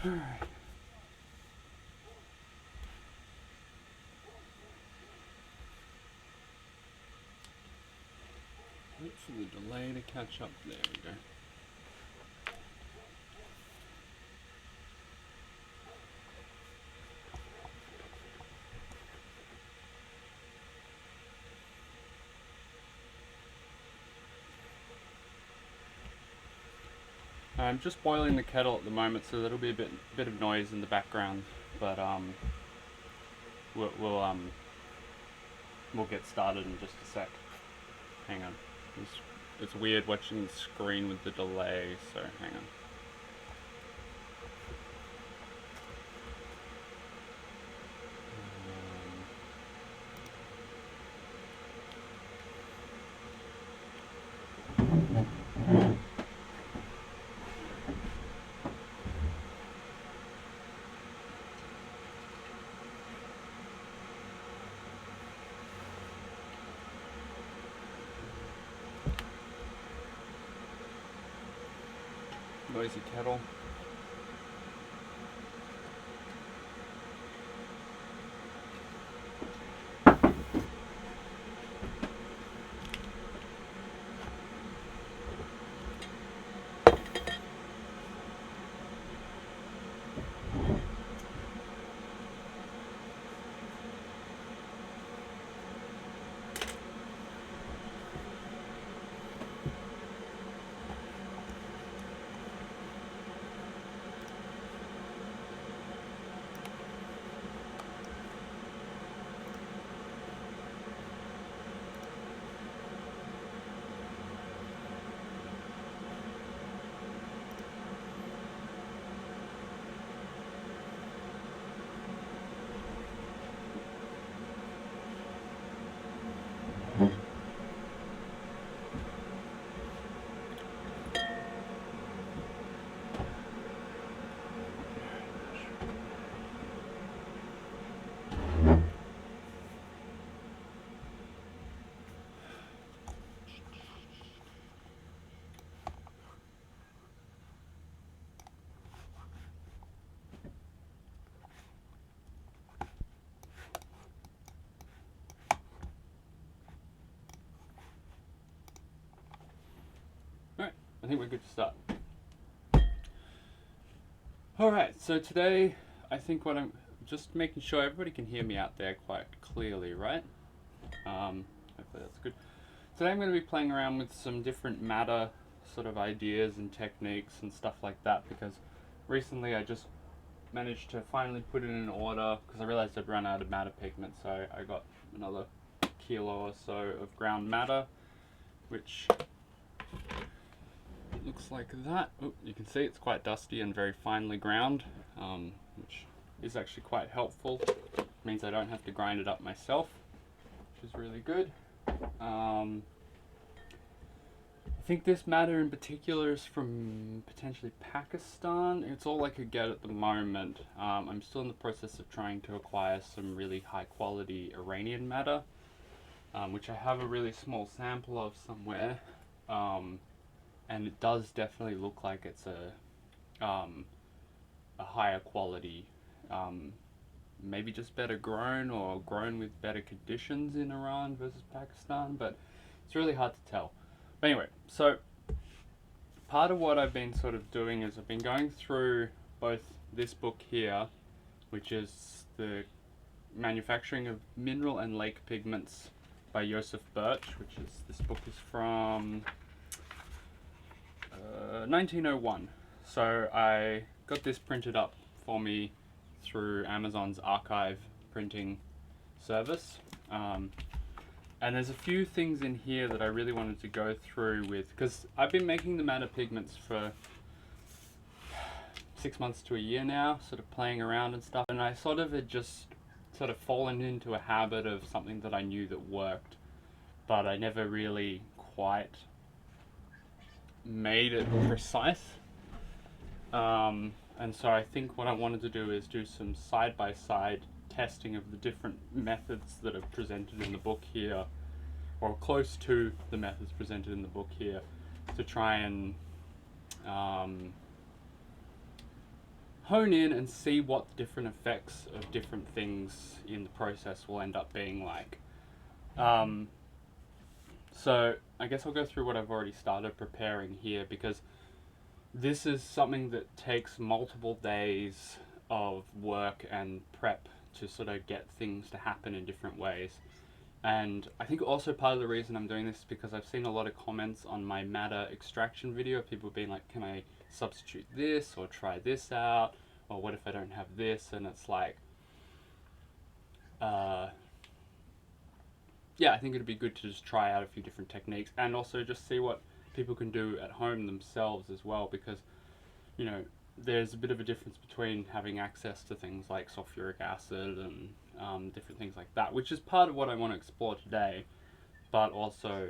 Alright. Wait for the delay to catch up. There we go. I'm just boiling the kettle at the moment, so there'll be a bit of noise in the background, but we'll get started in just a sec. Hang on. It's weird watching the screen with the delay, so hang on. Noisy kettle. Alright, I think we're good to start. Alright, so today I think what I'm just making sure everybody can hear me out there quite clearly, right? Hopefully that's good. Today I'm going to be playing around with some different Madder sort of ideas and techniques and stuff like that, because recently I just managed to finally put it in order because I realized I'd run out of Madder pigment, so I got another kilo or so of ground Madder, which looks like that. Oh, you can see it's quite dusty and very finely ground, which is actually quite helpful. It means I don't have to grind it up myself, which is really good. I think this Madder in particular is from potentially Pakistan. It's all I could get at the moment. I'm still in the process of trying to acquire some really high quality Iranian Madder, which I have a really small sample of somewhere. And it does definitely look like it's a higher quality, maybe just better grown or grown with better conditions in Iran versus Pakistan, but it's really hard to tell. But anyway, so part of what I've been sort of doing is I've been going through both this book here, which is the Manufacturing of Mineral and Lake Pigments by Joseph Birch, which is, this book is from 1901. So I got this printed up for me through Amazon's archive printing service. And there's a few things in here that I really wanted to go through with, because I've been making the Madder pigments for 6 months to a year now, sort of playing around and stuff, and I sort of had just sort of fallen into a habit of something that I knew that worked, but I never really quite made it precise. And so I think what I wanted to do is do some side-by-side testing of the different methods that are presented in the book here, or close to the methods presented in the book here, to try and hone in and see what the different effects of different things in the process will end up being like. So I guess I'll go through what I've already started preparing here, because this is something that takes multiple days of work and prep to sort of get things to happen in different ways. And I think also part of the reason I'm doing this is because I've seen a lot of comments on my madder extraction video, people being like, can I substitute this or try this out, or what if I don't have this? And it's like, yeah, I think it'd be good to just try out a few different techniques and also just see what people can do at home themselves as well, because, you know, there's a bit of a difference between having access to things like sulfuric acid and different things like that, which is part of what I want to explore today, but also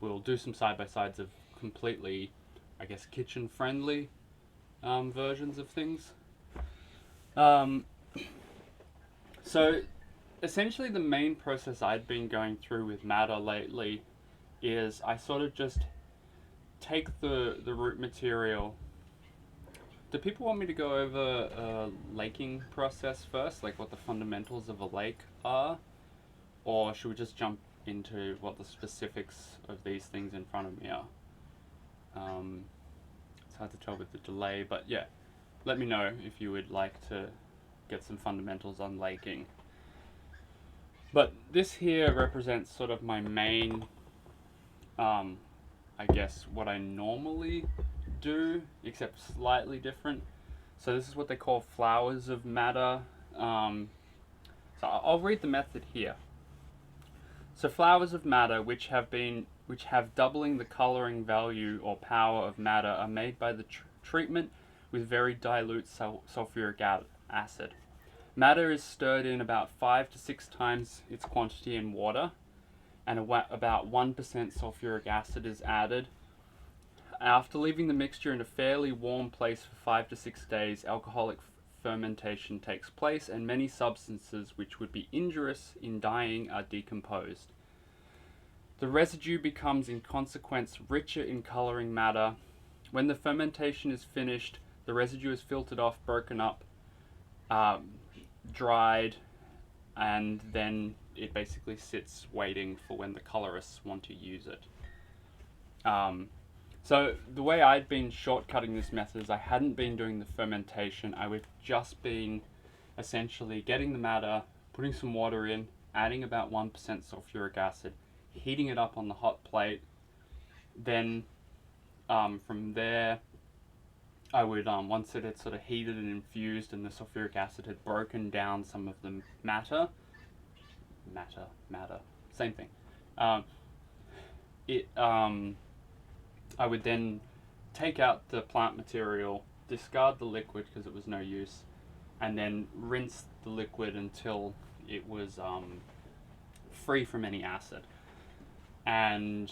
we'll do some side-by-sides of completely, I guess, kitchen-friendly versions of things. So essentially the main process I'd been going through with madder lately is I sort of just take the root material. Do people want me to go over a laking process first, like what the fundamentals of a lake are? Or should we just jump into what the specifics of these things in front of me are? It's hard to tell with the delay, but yeah, let me know if you would like to get some fundamentals on laking. But this here represents sort of my main, I guess, what I normally do, except slightly different. So this is what they call flowers of madder. So I'll read the method here. So flowers of madder, which have doubling the coloring value or power of madder, are made by the treatment with very dilute sulfuric acid. Madder is stirred in about 5 to 6 times its quantity in water, and about 1% sulfuric acid is added. After leaving the mixture in a fairly warm place for 5 to 6 days, alcoholic fermentation takes place, and many substances which would be injurious in dyeing are decomposed. The residue becomes, in consequence, richer in coloring matter. When the fermentation is finished, the residue is filtered off, broken up, dried, and then it basically sits waiting for when the colorists want to use it. So the way I'd been shortcutting this method is I hadn't been doing the fermentation. I would just been essentially getting the madder, putting some water in, adding about 1% sulfuric acid, heating it up on the hot plate. Then from there, I would, once it had sort of heated and infused and the sulfuric acid had broken down some of the matter, same thing. I would then take out the plant material, discard the liquid because it was no use, and then rinse the liquid until it was free from any acid. And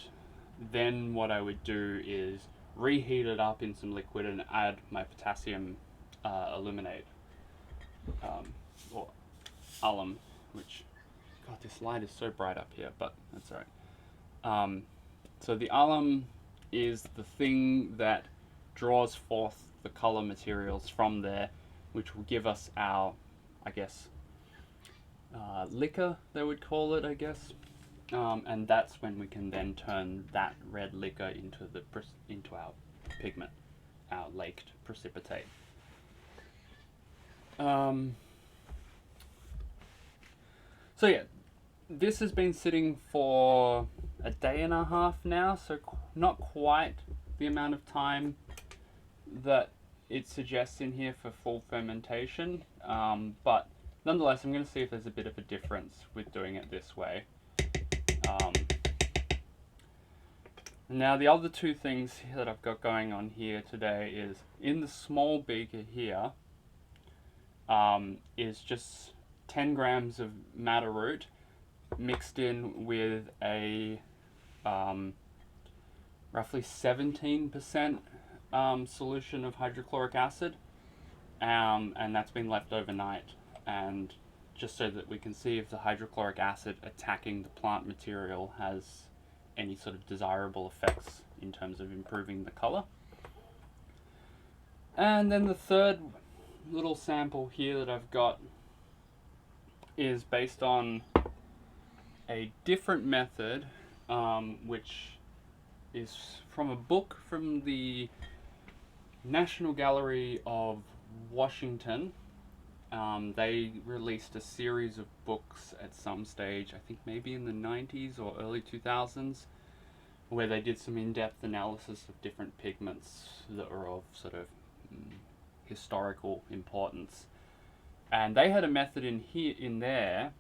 then what I would do is reheat it up in some liquid and add my potassium aluminate, or alum, which, God, this light is so bright up here, but that's alright. So the alum is the thing that draws forth the color materials from there, which will give us our, I guess, liquor, they would call it, I guess. And that's when we can then turn that red liquor into our pigment, our laked precipitate. So yeah, this has been sitting for a day and a half now, so not quite the amount of time that it suggests in here for full fermentation, but nonetheless I'm going to see if there's a bit of a difference with doing it this way. Now the other two things that I've got going on here today is, in the small beaker here is just 10 grams of madder root mixed in with a roughly 17% solution of hydrochloric acid, and that's been left overnight, and just so that we can see if the hydrochloric acid attacking the plant material has any sort of desirable effects in terms of improving the color. And then the third little sample here that I've got is based on a different method, which is from a book from the National Gallery of Washington. They released a series of books at some stage, I think maybe in the 90s or early 2000s, where they did some in-depth analysis of different pigments that are of sort of historical importance. And they had a method in there,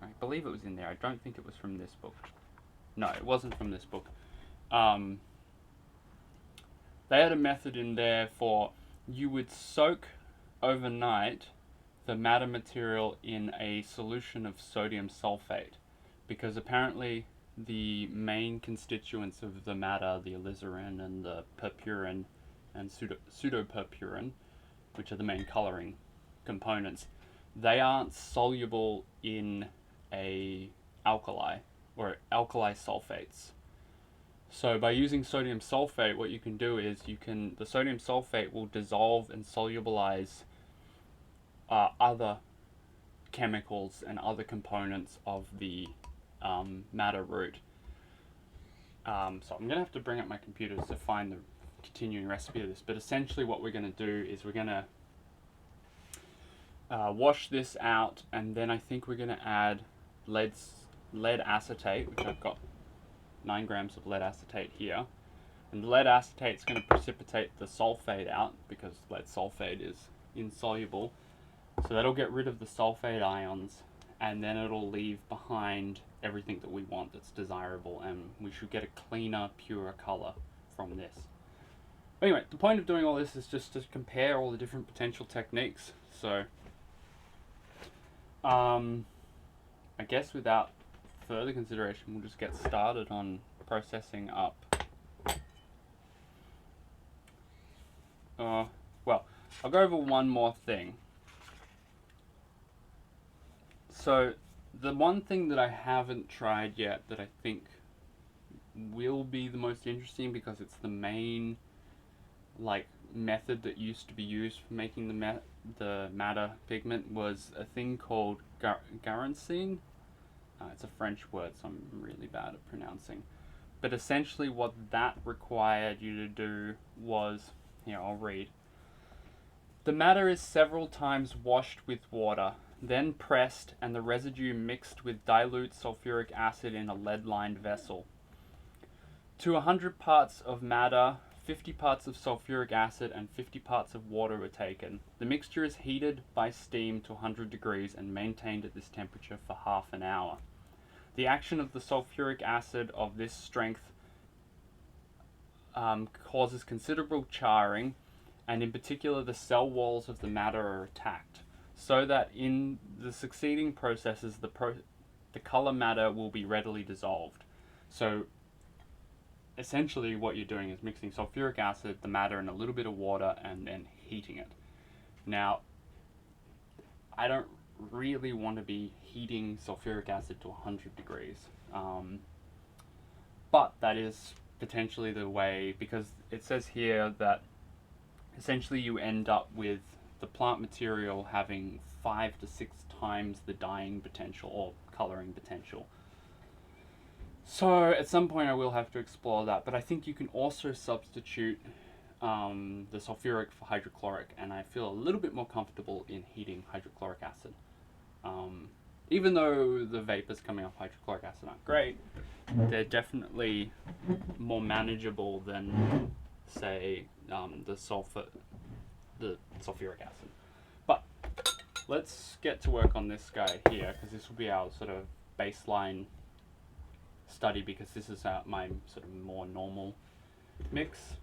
I believe it was in there, I don't think it was from this book. No, it wasn't from this book. They had a method in there for, you would soak overnight the madder material in a solution of sodium sulfate, because apparently the main constituents of the madder, the alizarin and the purpurin and pseudopurpurin, which are the main coloring components, they aren't soluble in a alkali or alkali sulfates. So by using sodium sulfate, what you can do is the sodium sulfate will dissolve and solubilize other chemicals and other components of the madder root. So I'm going to have to bring up my computer to find the continuing recipe of this, but essentially what we're going to do is we're going to wash this out, and then I think we're going to add lead acetate, which I've got 9 grams of lead acetate here. And the lead acetate is going to precipitate the sulfate out, because lead sulfate is insoluble. So that'll get rid of the sulfate ions, and then it'll leave behind everything that we want that's desirable, and we should get a cleaner, purer color from this. Anyway, the point of doing all this is just to compare all the different potential techniques. So, I guess without further consideration, we'll just get started on processing up. Well, I'll go over one more thing. So, the one thing that I haven't tried yet that I think will be the most interesting, because it's the main method that used to be used for making the madder pigment, was a thing called garancine. It's a French word, so I'm really bad at pronouncing. But essentially what that required you to do was, here, I'll read. The madder is several times washed with water, then pressed, and the residue mixed with dilute sulfuric acid in a lead-lined vessel. To 100 parts of madder, 50 parts of sulfuric acid and 50 parts of water were taken. The mixture is heated by steam to 100 degrees and maintained at this temperature for half an hour. The action of the sulfuric acid of this strength causes considerable charring, and in particular the cell walls of the madder are attacked, so that in the succeeding processes the color madder will be readily dissolved. So essentially what you're doing is mixing sulfuric acid, the madder, and a little bit of water, and then heating it. Now, I don't really want to be heating sulfuric acid to 100 degrees, but that is potentially the way, because it says here that essentially you end up with the plant material having 5 to 6 times the dyeing potential or coloring potential. So at some point I will have to explore that, but I think you can also substitute the sulfuric for hydrochloric, and I feel a little bit more comfortable in heating hydrochloric acid. Even though the vapors coming off hydrochloric acid aren't great, they're definitely more manageable than, say, the sulfuric acid. But let's get to work on this guy here, because this will be our sort of baseline study, because this is my sort of more normal mix.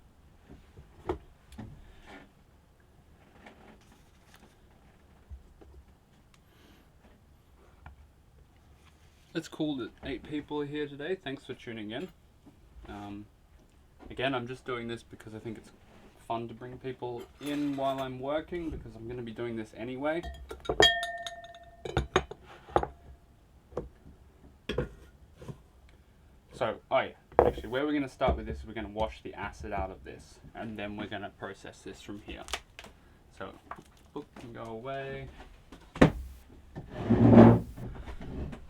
It's cool that 8 people are here today. Thanks for tuning in. Again, I'm just doing this because I think it's fun to bring people in while I'm working, because I'm going to be doing this anyway. So, oh yeah, actually, where we're going to start with this is we're going to wash the acid out of this, and then we're going to process this from here. So, book can go away.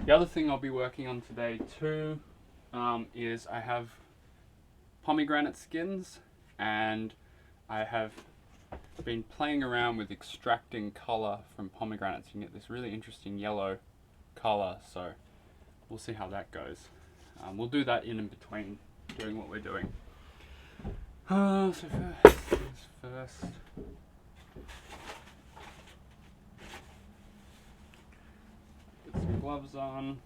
The other thing I'll be working on today too is I have pomegranate skins, and I have been playing around with extracting color from pomegranates. You can get this really interesting yellow color, so we'll see how that goes. We'll do that in between doing what we're doing. So first. Get some gloves on.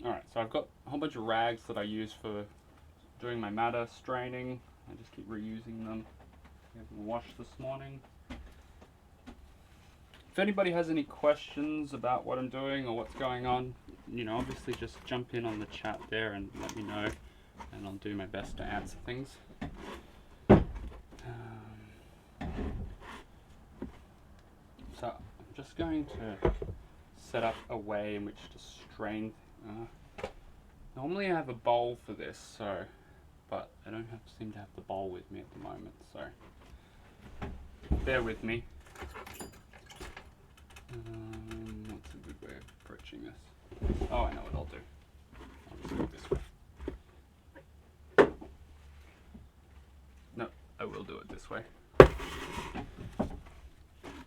Alright, so I've got a whole bunch of rags that I use for doing my madder straining. I just keep reusing them. I haven't washed this morning. If anybody has any questions about what I'm doing or what's going on, you know, obviously just jump in on the chat there and let me know, and I'll do my best to answer things. So I'm just going to set up a way in which to strain. Normally I have a bowl for this, so, but I don't seem to have the bowl with me at the moment, so bear with me. What's a good way of approaching this? Oh, I know what I'll do. I'll just go this way. No, I will do it this way.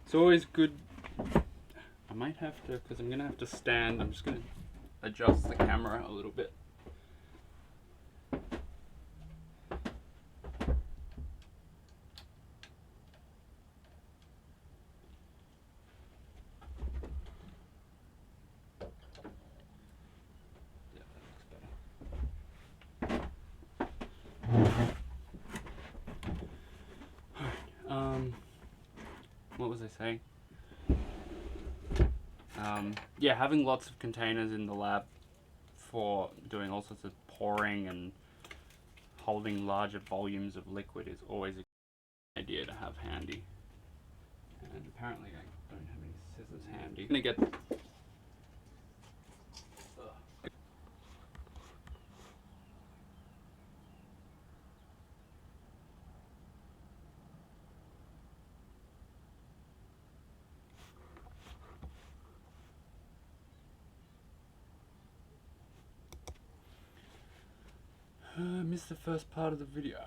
It's always good. I might have to, because I'm going to have to stand. I'm just going to adjust the camera a little bit. What was I saying? Yeah, having lots of containers in the lab for doing all sorts of pouring and holding larger volumes of liquid is always a good idea to have handy. And apparently I don't have any scissors handy. I'm gonna get missed the first part of the video.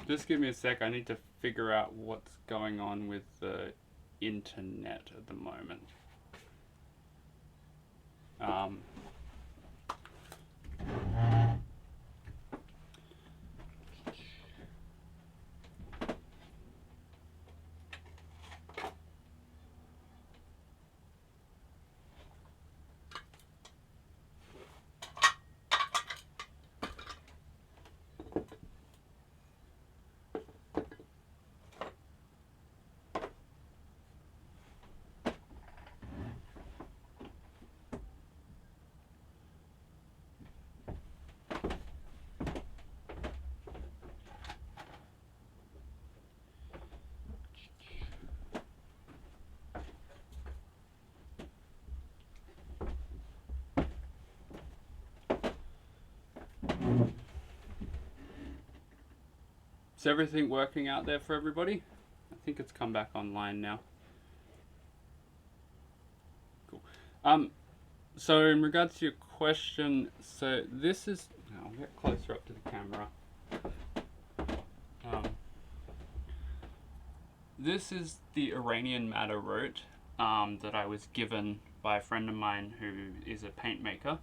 Just give me a sec. I need to figure out what's going on with the internet at the moment. Is everything working out there for everybody? I think it's come back online now. Cool. So in regards to your question, so this is, I'll get closer up to the camera. This is the Iranian madder root that I was given by a friend of mine who is a paint maker,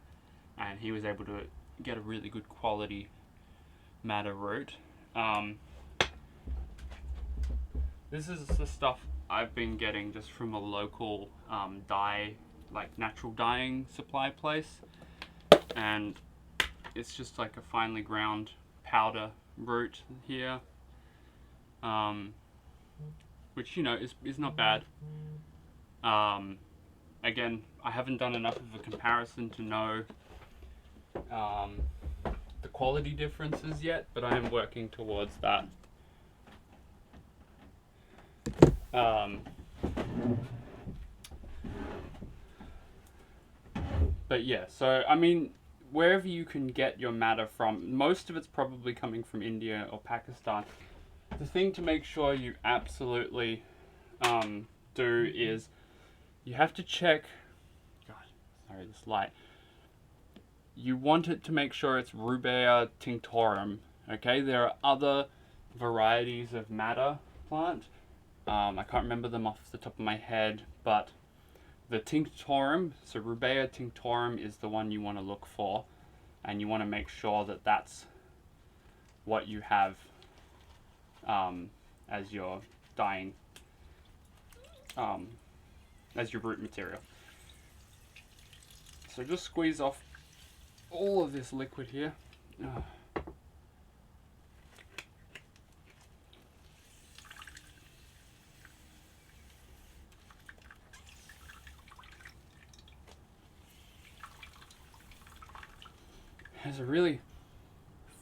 and he was able to get a really good quality madder root. This is the stuff I've been getting just from a local dye, like natural dyeing supply place, and it's just like a finely ground powder root here. which, you know, is not bad. Again, I haven't done enough of a comparison to know the quality differences yet, but I am working towards that. But yeah, so I mean, wherever you can get your madder from, most of it's probably coming from India or Pakistan. The thing to make sure you absolutely do is you have to check. God, sorry, this light. You want it to make sure it's Rubia tinctorum. Okay, there are other varieties of madder plant. I can't remember them off the top of my head, but the tinctorum, so Rubia tinctorum, is the one you want to look for, and you want to make sure that that's what you have as your dyeing, as your root material. So just squeeze off all of this liquid here. Has a really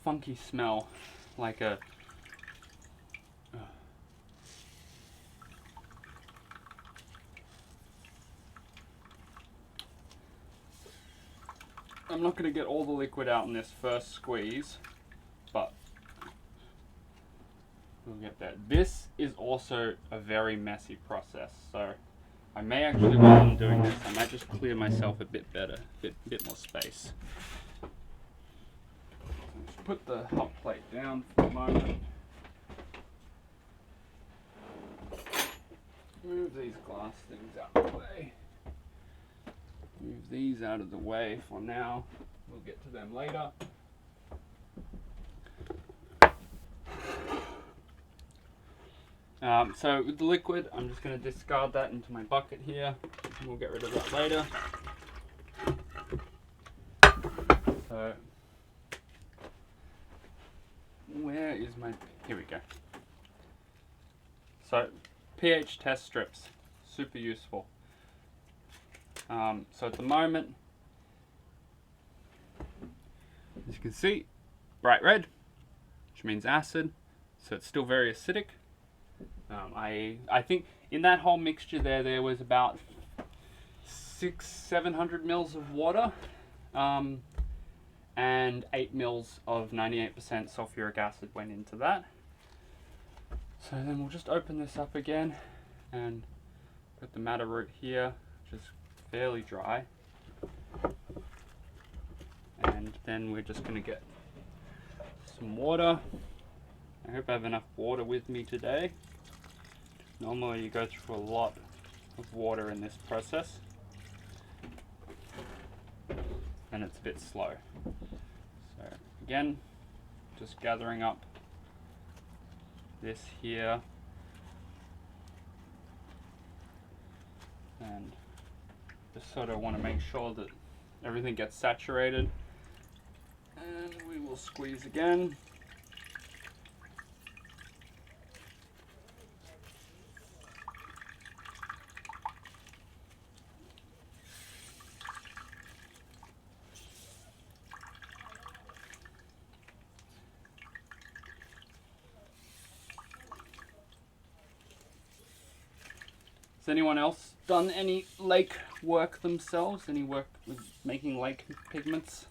funky smell, like a I'm not going to get all the liquid out in this first squeeze, but we'll get there. This is also a very messy process, so I may actually, while I'm doing this, I might just clear myself a bit better, bit more space. Let's put the hot plate down for a moment. Move these glass things out of the way. Move these out of the way for now. We'll get to them later. So with the liquid, I'm just going to discard that into my bucket here, and we'll get rid of that later. So, where is my... Here we go. So, pH test strips, super useful. So at the moment, as you can see, bright red, which means acid, so it's still very acidic. I think in that whole mixture there was about 600-700 mils of water, and 8 mils of 98% sulfuric acid went into that. So then we'll just open this up again and put the madder root here, which is fairly dry, and then we're just going to get some water. I hope I have enough water with me today. Normally you go through a lot of water in this process, and it's a bit slow. So again, just gathering up this here, and just sort of want to make sure that everything gets saturated, and we will squeeze again. Has anyone else done any lake work themselves? Any work with making lake pigments?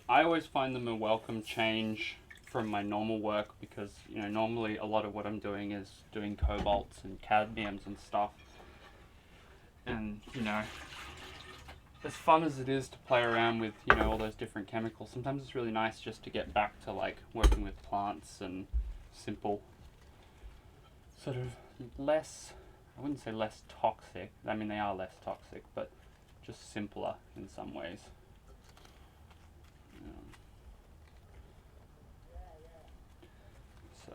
I always find them a welcome change from my normal work, because, you know, normally a lot of what I'm doing is doing cobalts and cadmiums and stuff. And, you know, as fun as it is to play around with, you know, all those different chemicals, sometimes it's really nice just to get back to like working with plants and simple, sort of less, I wouldn't say less toxic, I mean they are less toxic, but just simpler in some ways. So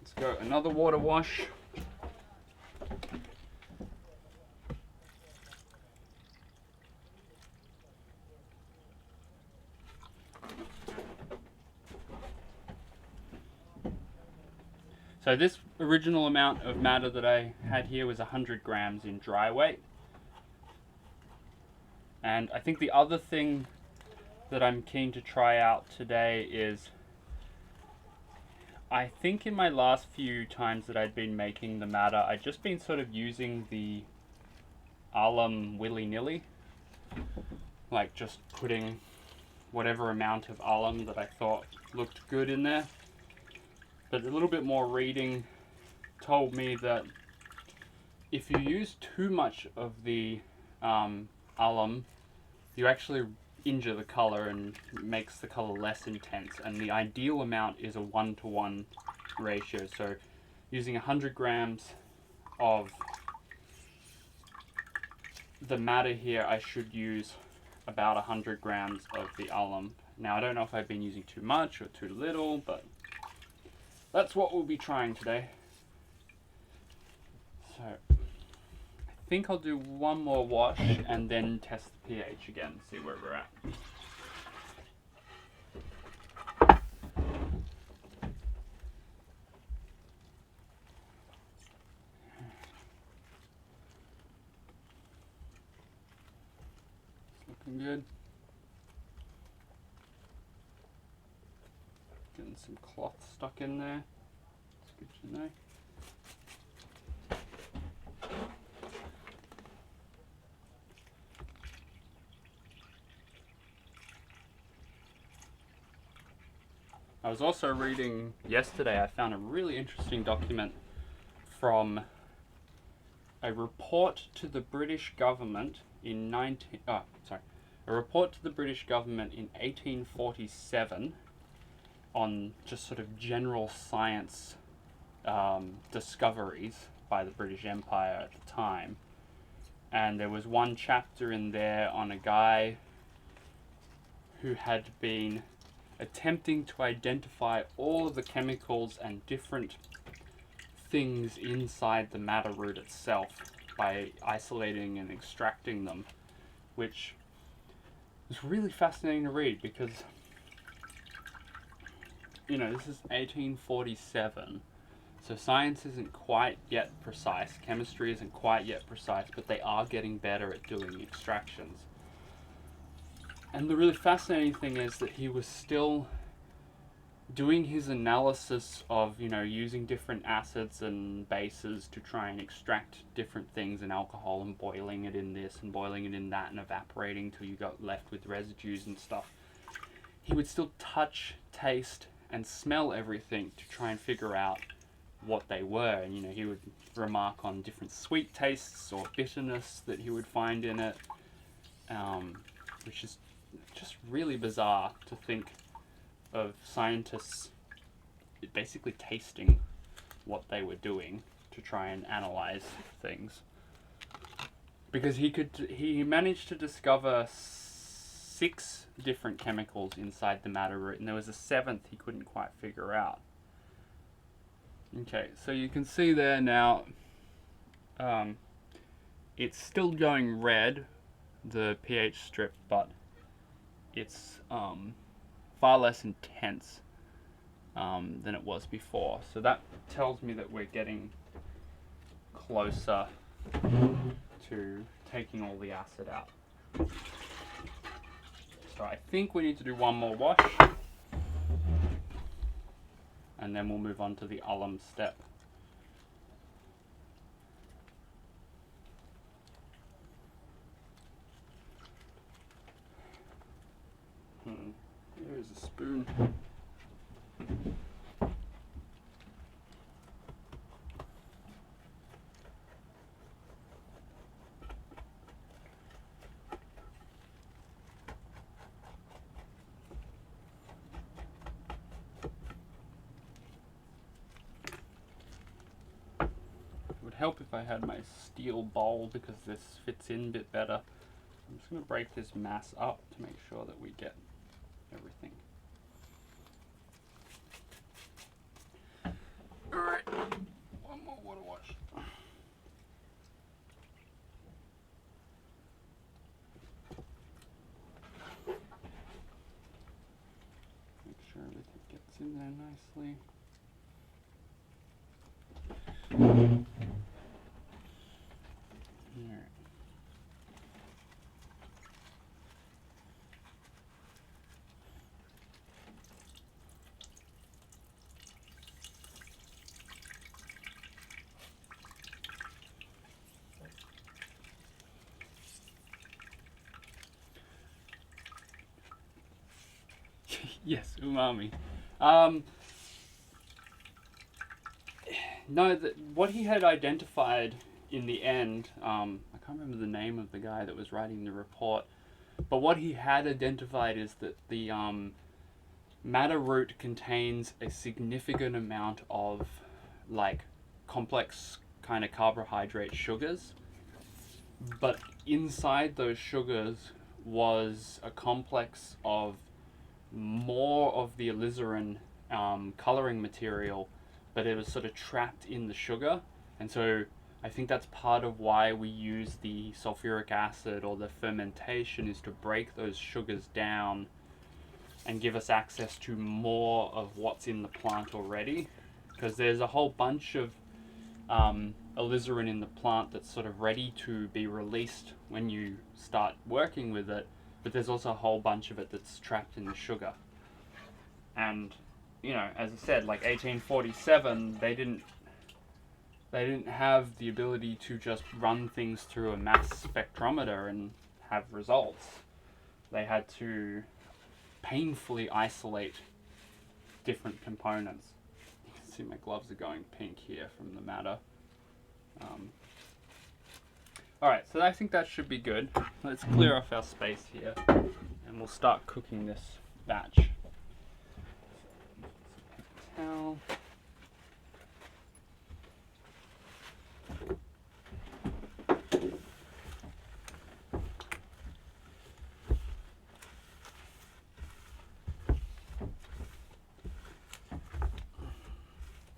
let's go another water wash. So this original amount of madder that I had here was 100 grams in dry weight. And I think the other thing that I'm keen to try out today is, I think in my last few times that I'd been making the madder, I'd just been sort of using the alum willy-nilly, like just putting whatever amount of alum that I thought looked good in there. But a little bit more reading told me that if you use too much of the alum, you actually injure the color and makes the color less intense. And the ideal amount is a 1-to-1 ratio. So using 100 grams of the madder here, I should use about 100 grams of the alum. Now I don't know if I've been using too much or too little, but that's what we'll be trying today. So I think I'll do one more wash and then test the pH again, see where we're at. It's looking good. Getting some cloth stuck in there. It's good to know. I was also reading yesterday, I found a really interesting document from a report to the British government in a report to the British government in 1847 on just sort of general science discoveries by the British Empire at the time. And there was one chapter in there on a guy who had been attempting to identify all of the chemicals and different things inside the madder root itself by isolating and extracting them, which was really fascinating to read because, you know, this is 1847, so science isn't quite yet precise, chemistry isn't quite yet precise, but they are getting better at doing extractions. And the really fascinating thing is that he was still doing his analysis of, you know, using different acids and bases to try and extract different things in alcohol and boiling it in this and boiling it in that and evaporating till you got left with residues and stuff. He would still touch, taste, and smell everything to try and figure out what they were. And, you know, he would remark on different sweet tastes or bitterness that he would find in it, which is just really bizarre to think of scientists basically tasting what they were doing to try and analyze things. Because he managed to discover 6 different chemicals inside the madder root, and there was a 7th he couldn't quite figure out. Okay, so you can see there now, it's still going red, the pH strip, but it's far less intense than it was before. So that tells me that we're getting closer to taking all the acid out. So I think we need to do one more wash, and then we'll move on to the alum step. Here's a spoon. It would help if I had my steel bowl because this fits in a bit better. I'm just going to break this mass up to make sure that we get everything. Alright, one more water wash. Make sure everything gets in there nicely. Yes, umami. No, what he had identified in the end, I can't remember the name of the guy that was writing the report, but what he had identified is that the madder root contains a significant amount of like complex kind of carbohydrate sugars, but inside those sugars was a complex of more of the alizarin coloring material, but it was sort of trapped in the sugar. And so I think that's part of why we use the sulfuric acid or the fermentation, is to break those sugars down and give us access to more of what's in the plant already. Because there's a whole bunch of alizarin in the plant that's sort of ready to be released when you start working with it, but there's also a whole bunch of it that's trapped in the sugar. And you know, as I said, like 1847, they didn't have the ability to just run things through a mass spectrometer and have results. They had to painfully isolate different components. You can see my gloves are going pink here from the madder. Alright, so I think that should be good. Let's clear off our space here and we'll start cooking this batch. Towel.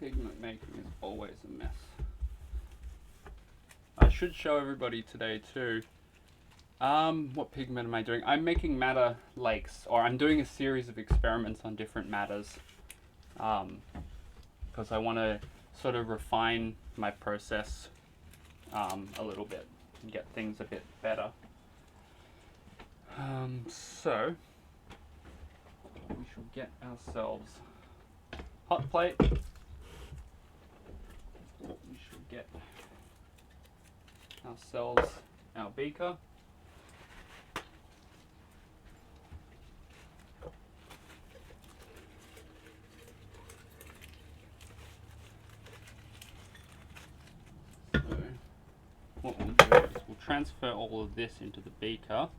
Pigment making is always a mess. I should show everybody today too. What pigment am I doing? I'm making madder lakes, or I'm doing a series of experiments on different madders. Because I want to sort of refine my process a little bit and get things a bit better. So we should get ourselves hot plate. We should get ourselves our beaker. What we'll do is we'll transfer all of this into the beaker.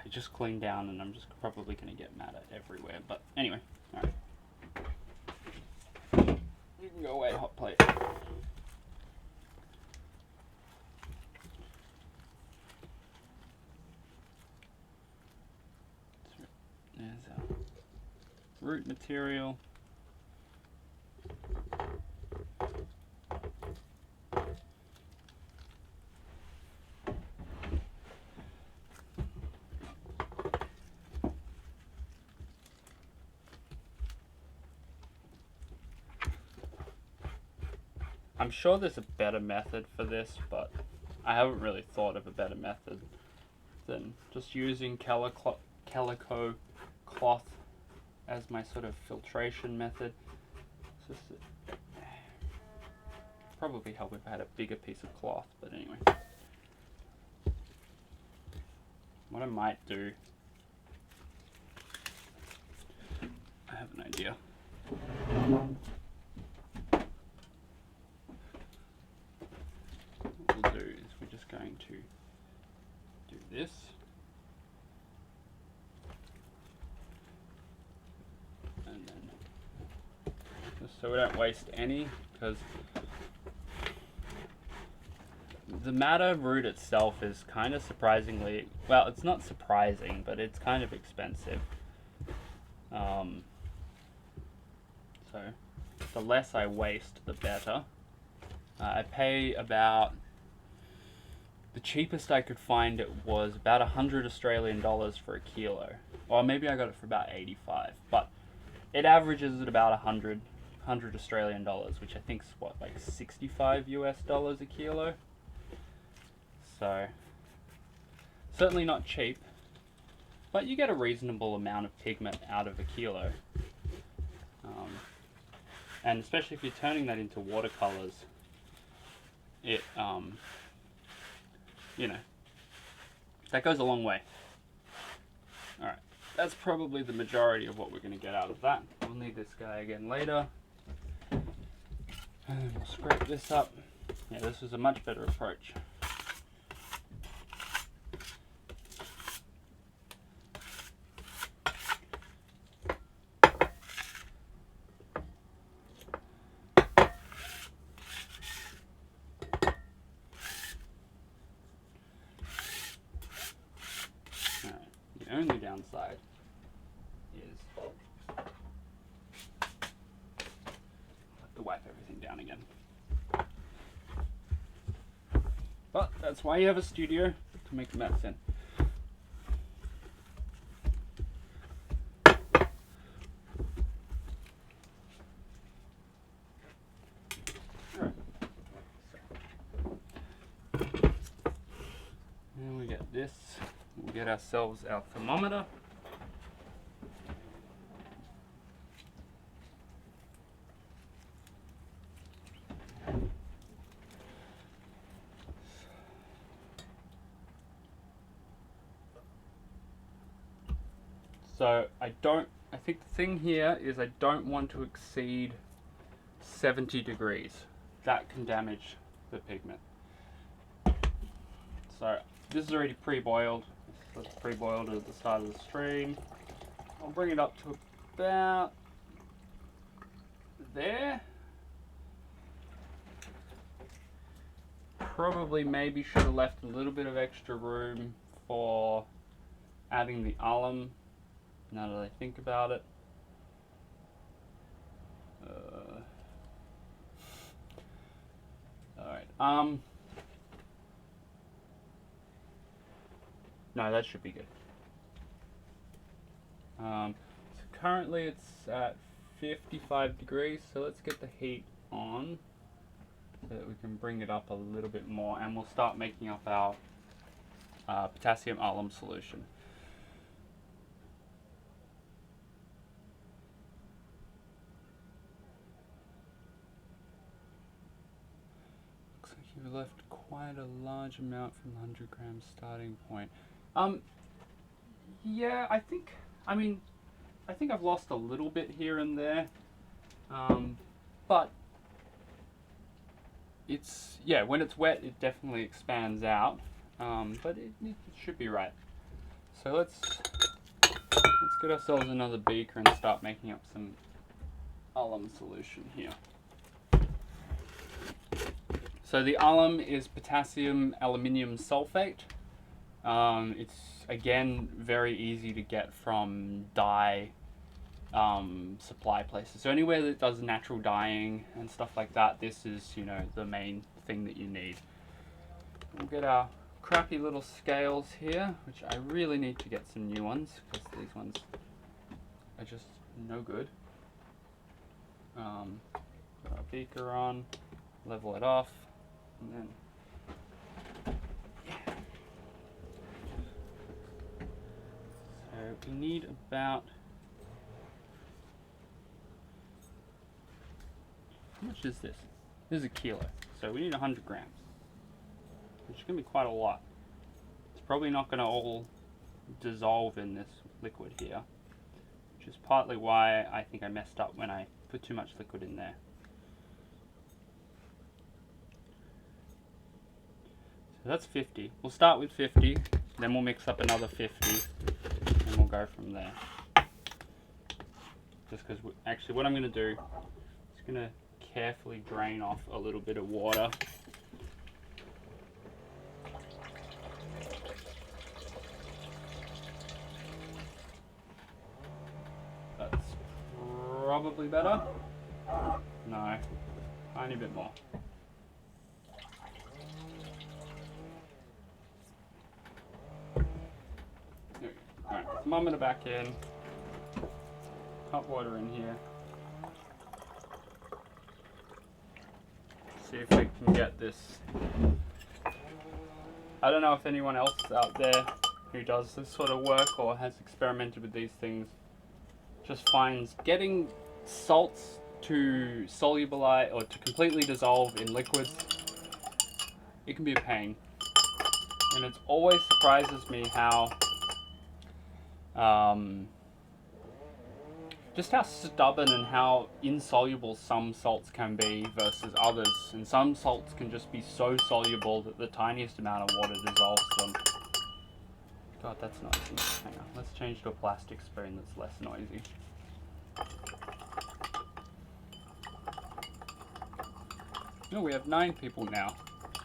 It just cleaned down and I'm just probably going to get madder everywhere, but anyway, alright. You can go away, hot plate. There's our root material. I'm sure there's a better method for this, but I haven't really thought of a better method than just using calico cloth as my sort of filtration method. It's just probably help if I had a bigger piece of cloth, but anyway. What I might do, I have an idea. What we'll do is we're just going to do this. And then, just so we don't waste any, because the madder root itself is kind of surprisingly, well, it's not surprising, but it's kind of expensive. So the less I waste, the better. I pay about, the cheapest I could find it was about 100 Australian dollars for a kilo. Or maybe I got it for about 85, but it averages at about 100 Australian dollars, which I think is what, like 65 US dollars a kilo. So certainly not cheap, but you get a reasonable amount of pigment out of a kilo. And especially if you're turning that into watercolors, it, you know, that goes a long way. Alright, that's probably the majority of what we're going to get out of that. We'll need this guy again later. And we'll scrape this up. Yeah, this was a much better approach. The only downside is have to wipe everything down again. But that's why you have a studio, to make a mess in. And we get this. We'll get ourselves our thermometer. So I think the thing here is I don't want to exceed 70 degrees. That can damage the pigment. So this is already pre-boiled. So it's pre-boiled at the start of the stream. I'll bring it up to about there. Probably maybe should have left a little bit of extra room for adding the alum, now that I think about it. Alright, no, that should be good. So currently it's at 55 degrees, so let's get the heat on so that we can bring it up a little bit more, and we'll start making up our potassium alum solution. Looks like you've left quite a large amount from the 100 gram starting point. Yeah, I think I've lost a little bit here and there, but it's, yeah, when it's wet it definitely expands out, but it should be right. So let's get ourselves another beaker and start making up some alum solution here. So the alum is potassium aluminium sulfate. It's again very easy to get from dye supply places. So anywhere that does natural dyeing and stuff like that, this is, you know, the main thing that you need. We'll get our crappy little scales here, which I really need to get some new ones because these ones are just no good. Put our beaker on, level it off, and then we need about, how much is this? This is a kilo, so we need 100 grams, which is going to be quite a lot. It's probably not going to all dissolve in this liquid here, which is partly why I think I messed up when I put too much liquid in there. So that's 50. We'll start with 50, then we'll mix up another 50. And we'll go from there. Just because, actually what I'm going to do is going to carefully drain off a little bit of water. That's probably better. No, tiny bit more. Alright, thermometer back in, hot water in here. See if we can get this. I don't know if anyone else out there who does this sort of work or has experimented with these things just finds getting salts to solubilize or to completely dissolve in liquids, it can be a pain. And it always surprises me how just how stubborn and how insoluble some salts can be versus others. And some salts can just be so soluble that the tiniest amount of water dissolves them. God, that's noisy. Hang on, let's change to a plastic spoon that's less noisy. Oh, we have 9 people now.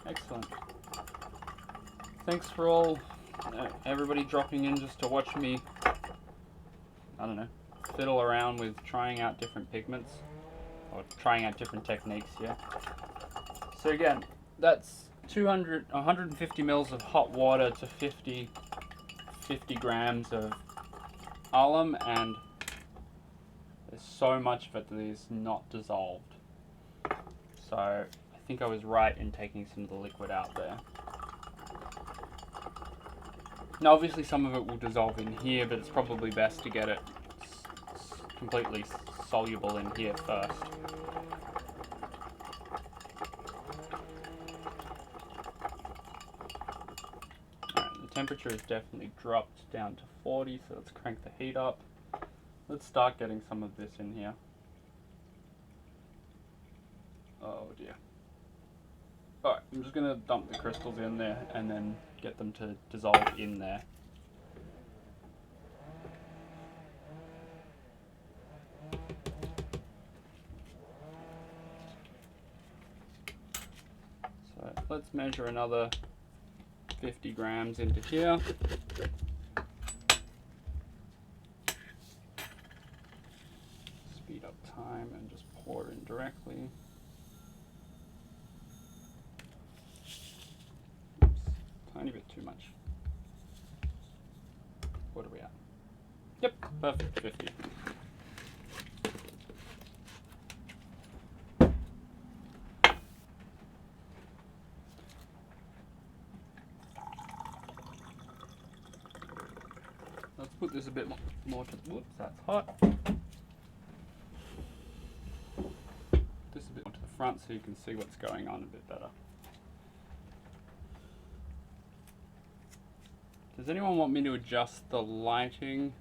Excellent. Thanks for all, everybody dropping in just to watch me, I don't know, fiddle around with trying out different pigments, or trying out different techniques here. So again, that's 150 mils of hot water to 50 grams of alum, and there's so much of it that is not dissolved. So I think I was right in taking some of the liquid out there. Now obviously some of it will dissolve in here, but it's probably best to get it completely soluble in here first. Alright, the temperature has definitely dropped down to 40, so let's crank the heat up. Let's start getting some of this in here. Oh dear. Alright, I'm just going to dump the crystals in there and then get them to dissolve in there. So let's measure another 50 grams into here. Speed up time and just pour in directly. Oops, tiny bit too much. What are we at? Yep, perfect, 50. Let's put this a bit more to the, whoops, that's hot. This a bit more to the front so you can see what's going on a bit better. Does anyone want me to adjust the lighting?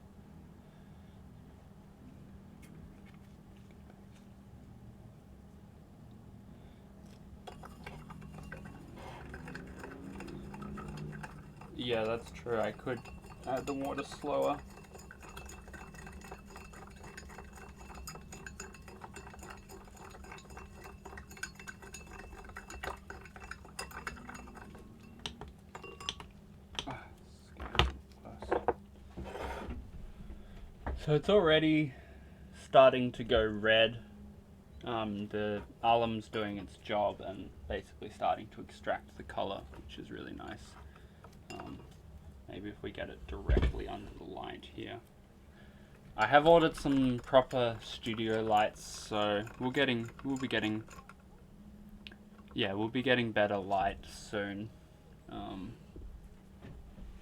Yeah, that's true. I could add the water slower. So it's already starting to go red. The alum's doing its job and basically starting to extract the color, which is really nice. Maybe if we get it directly under the light here. I have ordered some proper studio lights, so we'll be getting better light soon. I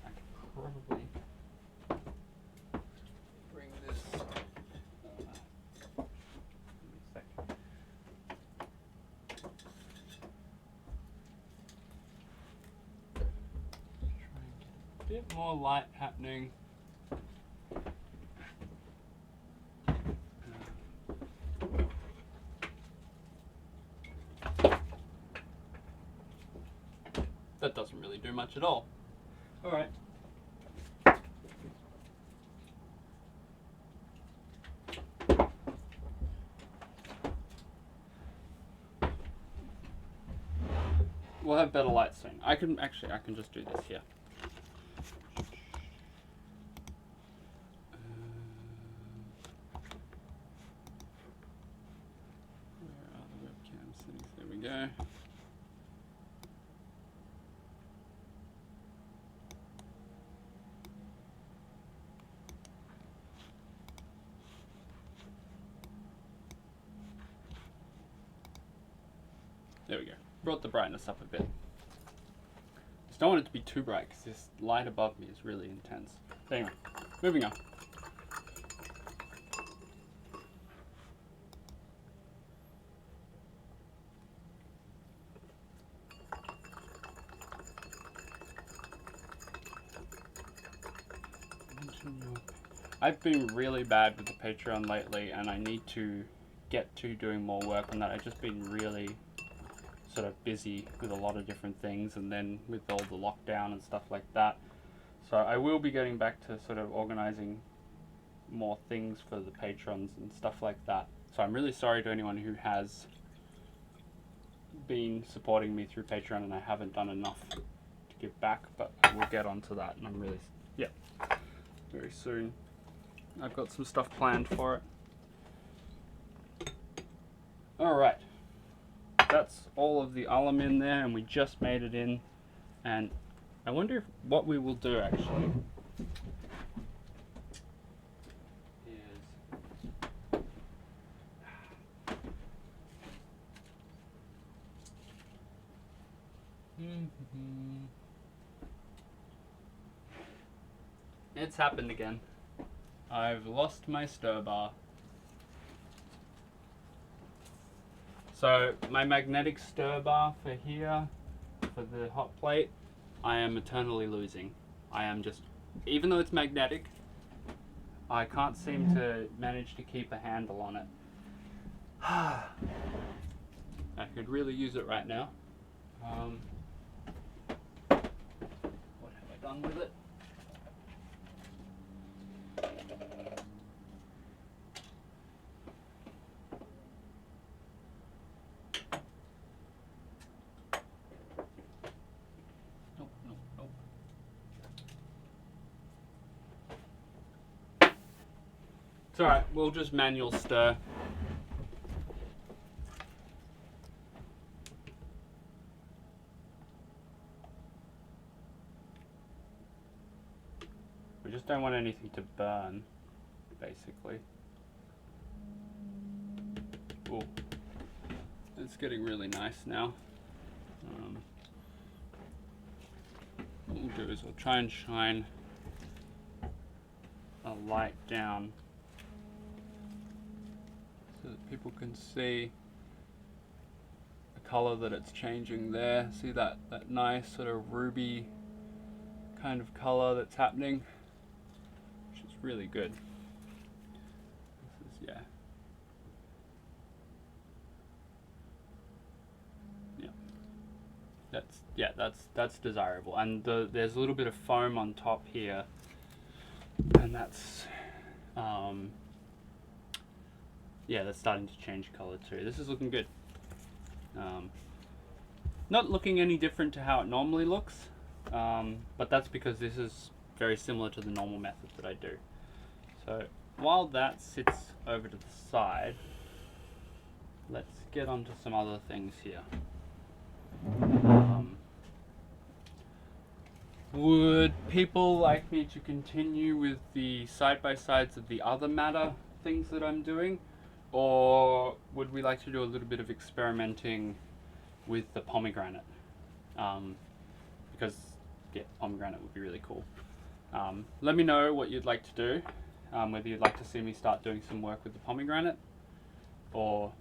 could probably bring this. Bit more light happening. That doesn't really do much at all. All right. We'll have better light soon. I can just do this here. Where are the webcam settings? There we go. There we go. Brought the brightness up a bit. Just don't want it to be too bright because this light above me is really intense. But anyway, moving on. I've been really bad with the Patreon lately, and I need to get to doing more work on that. I've just been really sort of busy with a lot of different things, and then with all the lockdown and stuff like that. So I will be getting back to sort of organizing more things for the patrons and stuff like that. So I'm really sorry to anyone who has been supporting me through Patreon and I haven't done enough to give back, but I will get onto that, and I'm really, yeah, very soon. I've got some stuff planned for it. Alright, that's all of the alum in there, and we just made it in, and I wonder if what we will do actually it's happened again. I've lost my stir bar. So my magnetic stir bar for here, for the hot plate, I am eternally losing. I am just, even though it's magnetic, I can't seem to manage to keep a handle on it. I could really use it right now. What have I done with it? Nope. It's alright, we'll just manual stir. We just don't want anything to burn, basically. Ooh, it's getting really nice now. What we'll do is we'll try and shine a light down so that people can see the color that it's changing there. See that nice sort of ruby kind of color that's happening, which is really good. This is, that's desirable, and there's a little bit of foam on top here, and that's that's starting to change color too. This is looking good. Not looking any different to how it normally looks, but that's because this is very similar to the normal method that I do. So while that sits over to the side, let's get onto some other things here. Would people like me to continue with the side-by-sides of the other Madder things that I'm doing? Or would we like to do a little bit of experimenting with the pomegranate? Because, yeah, pomegranate would be really cool. Let me know what you'd like to do. Whether you'd like to see me start doing some work with the pomegranate, or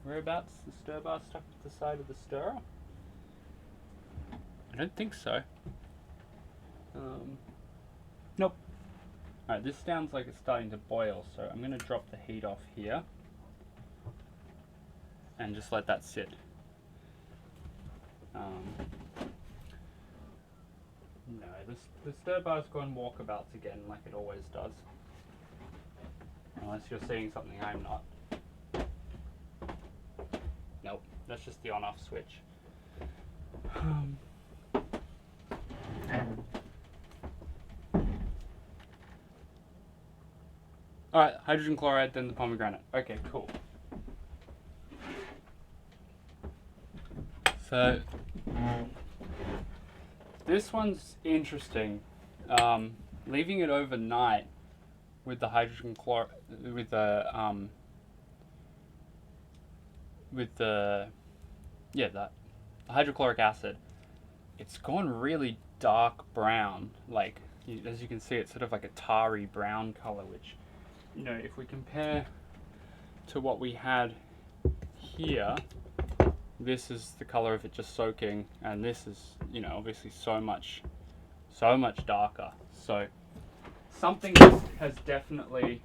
whereabouts the stir bar stuck to the side of the stirrer? I don't think so. Nope. Alright, this sounds like it's starting to boil, so I'm going to drop the heat off here and just let that sit. No, the stir bar's gone walkabouts again like it always does. Unless you're seeing something I'm not. Nope, that's just the on-off switch. Alright, hydrogen chloride, then the pomegranate. Okay, cool. So, this one's interesting. Leaving it overnight with the hydrogen chloride, with the hydrochloric acid, it's gone really dark brown. Like, as you can see, it's sort of like a tarry brown color, which, you know, if we compare to what we had here, this is the color of it just soaking, and this is, you know, obviously so much darker. So something has definitely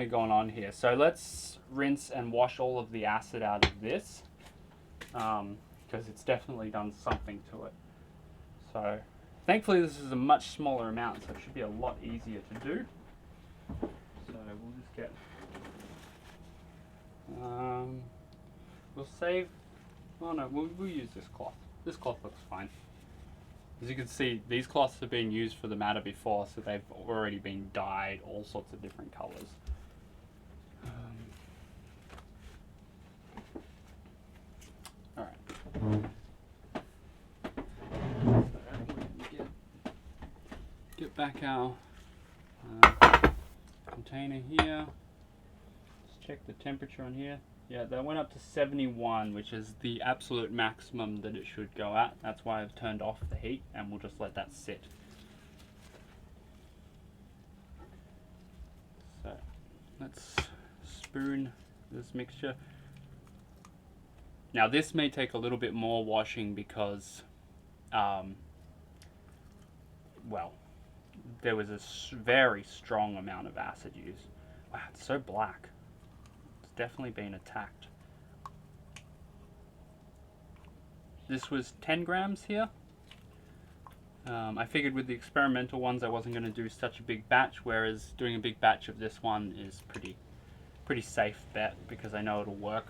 gone on here. So let's rinse and wash all of the acid out of this, because it's definitely done something to it. So thankfully this is a much smaller amount, so it should be a lot easier to do. So we'll just get, we'll save, oh no, we'll use this cloth. This cloth looks fine. As you can see, these cloths have been used for the Madder before, so they've already been dyed all sorts of different colors. Alright. Get back our container here. Let's check the temperature on here. Yeah, that went up to 71, which is the absolute maximum that it should go at. That's why I've turned off the heat, and we'll just let that sit. So let's spoon this mixture. Now this may take a little bit more washing because, well, there was a very strong amount of acid used. Wow, it's so black. Definitely been attacked. This was 10 grams here. I figured with the experimental ones I wasn't going to do such a big batch, whereas doing a big batch of this one is pretty safe bet because I know it'll work.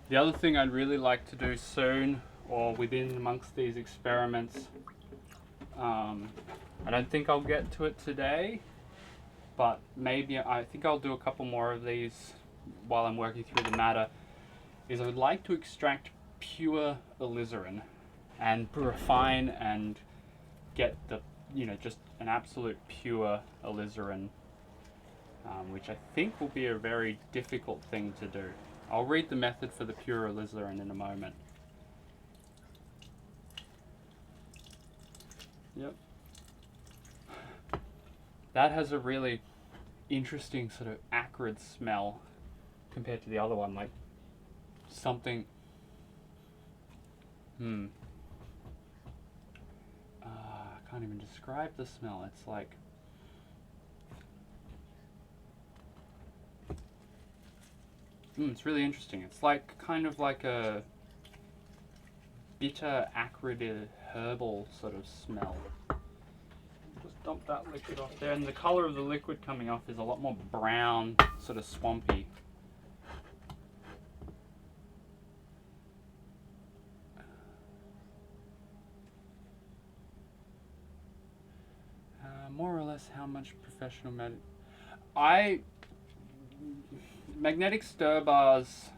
The other thing I'd really like to do soon, or within amongst these experiments, I don't think I'll get to it today, but maybe I think I'll do a couple more of these while I'm working through the Madder, is I would like to extract pure alizarin and refine and get the, you know, just an absolute pure alizarin, which I think will be a very difficult thing to do. I'll read the method for the pure alizarin in a moment. Yep. That has a really interesting sort of acrid smell compared to the other one, like something. I can't even describe the smell. It's like, it's really interesting. It's like kind of like a bitter, acrid, herbal sort of smell. Just dump that liquid off there, and the color of the liquid coming off is a lot more brown, sort of swampy. More or less how much professional magnetic stir bars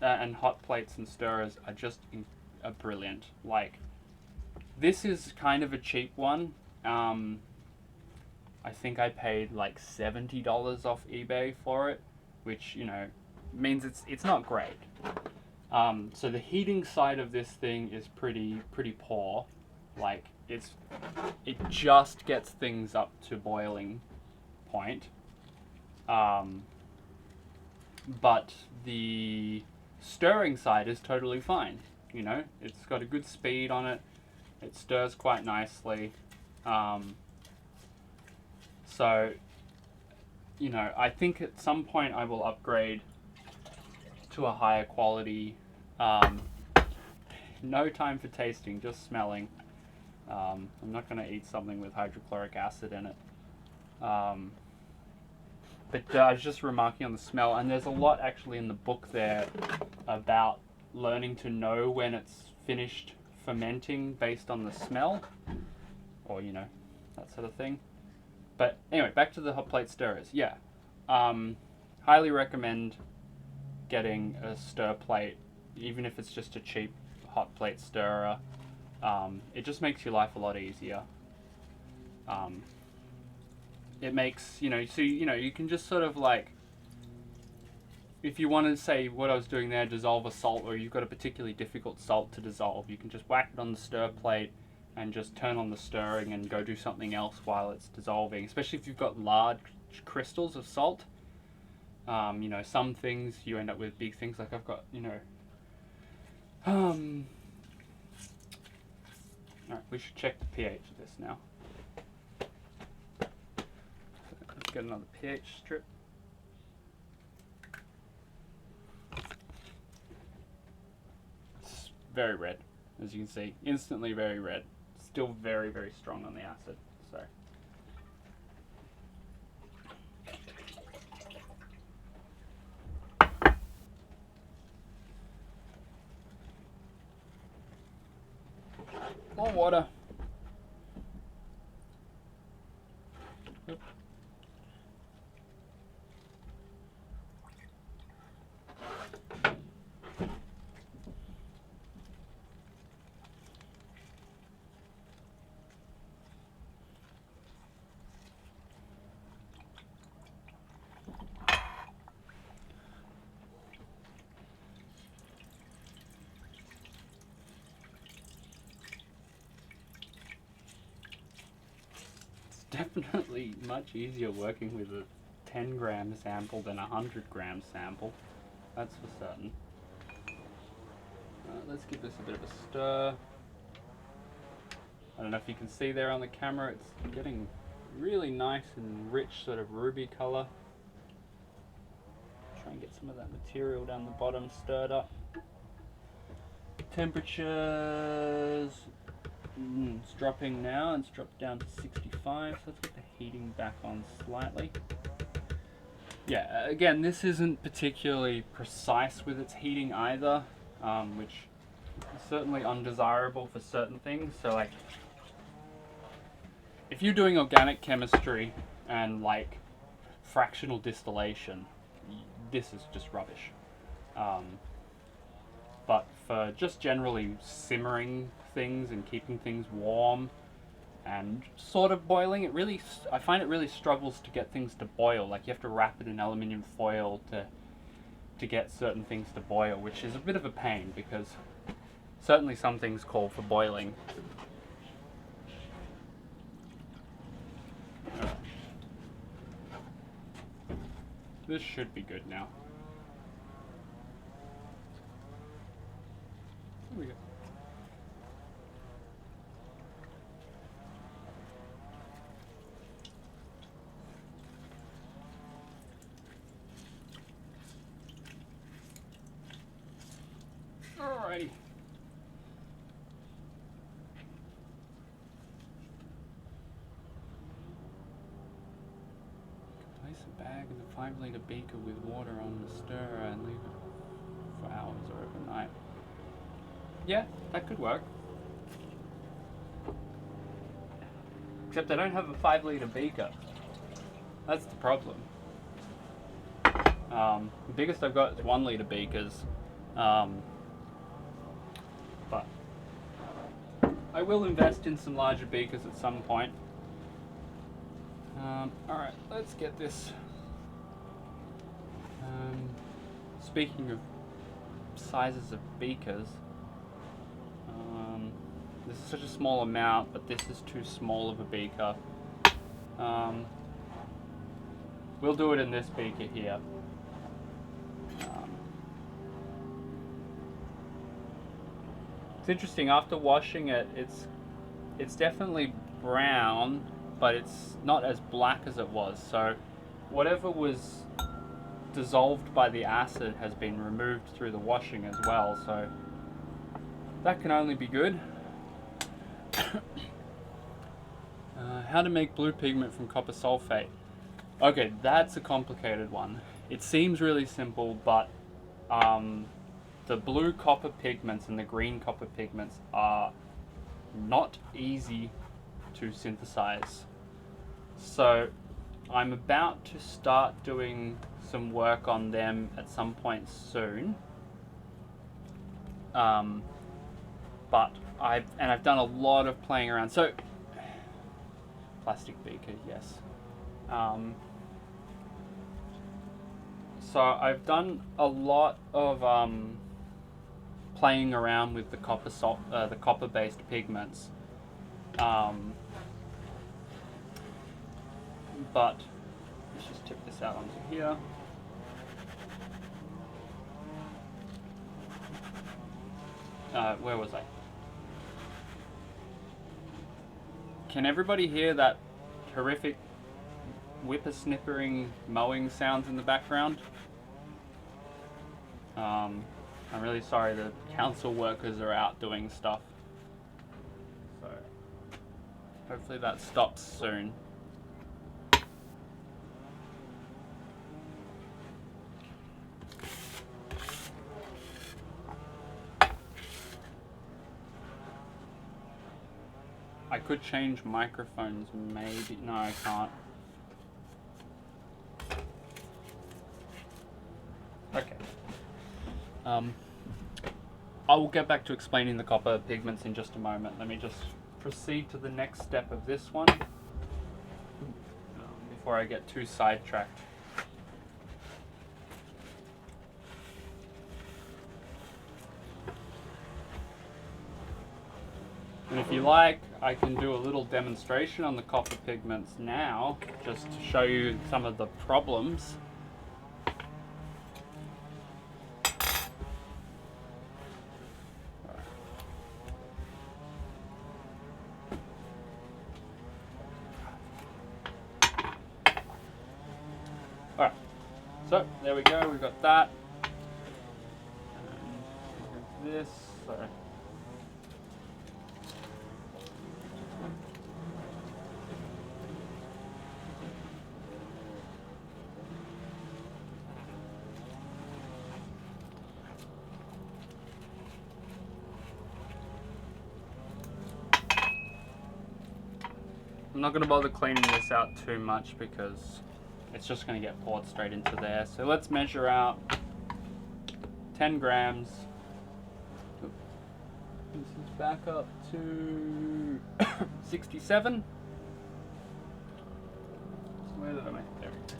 and hot plates and stirrers are just are brilliant. Like, this is kind of a cheap one. I think I paid like $70 off eBay for it, which, you know, means it's not great. So the heating side of this thing is pretty poor. Like, it just gets things up to boiling point. But the stirring side is totally fine. You know, it's got a good speed on it. It stirs quite nicely. So, you know, I think at some point I will upgrade to a higher quality. No time for tasting, just smelling. I'm not going to eat something with hydrochloric acid in it. But I was just remarking on the smell, and there's a lot actually in the book there about learning to know when it's finished fermenting based on the smell, or, you know, that sort of thing. But anyway, back to the hot plate stirrers. Yeah, highly recommend getting a stir plate, even if it's just a cheap hot plate stirrer. It just makes your life a lot easier. It makes, you know, so, you know, you can just sort of like if you want to say what I was doing there, dissolve a salt, or you've got a particularly difficult salt to dissolve, you can just whack it on the stir plate and just turn on the stirring and go do something else while it's dissolving, especially if you've got large crystals of salt. You know, some things you end up with big things, like I've got, you know, alright, we should check the pH of this now. Let's get another pH strip. It's very red, as you can see, instantly very red. Still very, very strong on the acid, so. More water. Oop. Definitely much easier working with a 10-gram sample than a 100-gram sample. That's for certain. Let's give this a bit of a stir. I don't know if you can see there on the camera, it's getting really nice and rich sort of ruby color. Try and get some of that material down the bottom stirred up. Temperatures, it's dropping now, it's dropped down to 65, so let's get the heating back on slightly. Yeah, again, this isn't particularly precise with its heating either, which is certainly undesirable for certain things. So like, if you're doing organic chemistry and like fractional distillation, this is just rubbish. But for just generally simmering things and keeping things warm and sort of boiling, I find it really struggles to get things to boil. Like you have to wrap it in aluminium foil to get certain things to boil, which is a bit of a pain because certainly some things call for boiling. This should be good now. There we go. Alrighty. Place a bag in the 5-liter beaker with water on the stirrer and leave it for hours or overnight. Yeah, that could work. Except I don't have a 5-liter beaker. That's the problem. The biggest I've got is 1-liter beakers. But I will invest in some larger beakers at some point. Alright, let's get this. Speaking of sizes of beakers, this is such a small amount, but this is too small of a beaker. We'll do it in this beaker here. It's interesting, after washing it, it's definitely brown, but it's not as black as it was. So whatever was dissolved by the acid has been removed through the washing as well, so that can only be good. How to make blue pigment from copper sulfate. Okay, that's a complicated one. It seems really simple, but the blue copper pigments and the green copper pigments are not easy to synthesize. So I'm about to start doing some work on them at some point soon. But I've done a lot of playing around. So plastic beaker, yes. So I've done a lot of playing around with the copper-based pigments, but let's just tip this out onto here. Where was I? Can everybody hear that horrific whippersnippering mowing sounds in the background? I'm really sorry, the council workers are out doing stuff. So hopefully that stops soon. I could change microphones, maybe. No, I can't. Okay. I will get back to explaining the copper pigments in just a moment. Let me just proceed to the next step of this one before I get too sidetracked. And if you like, I can do a little demonstration on the copper pigments now, just to show you some of the problems. Alright, so there we go, we've got that. And this, so I'm not going to bother cleaning this out too much because it's just going to get poured straight into there. So let's measure out 10 grams. This is back up to 67. So where did I make it? There we go.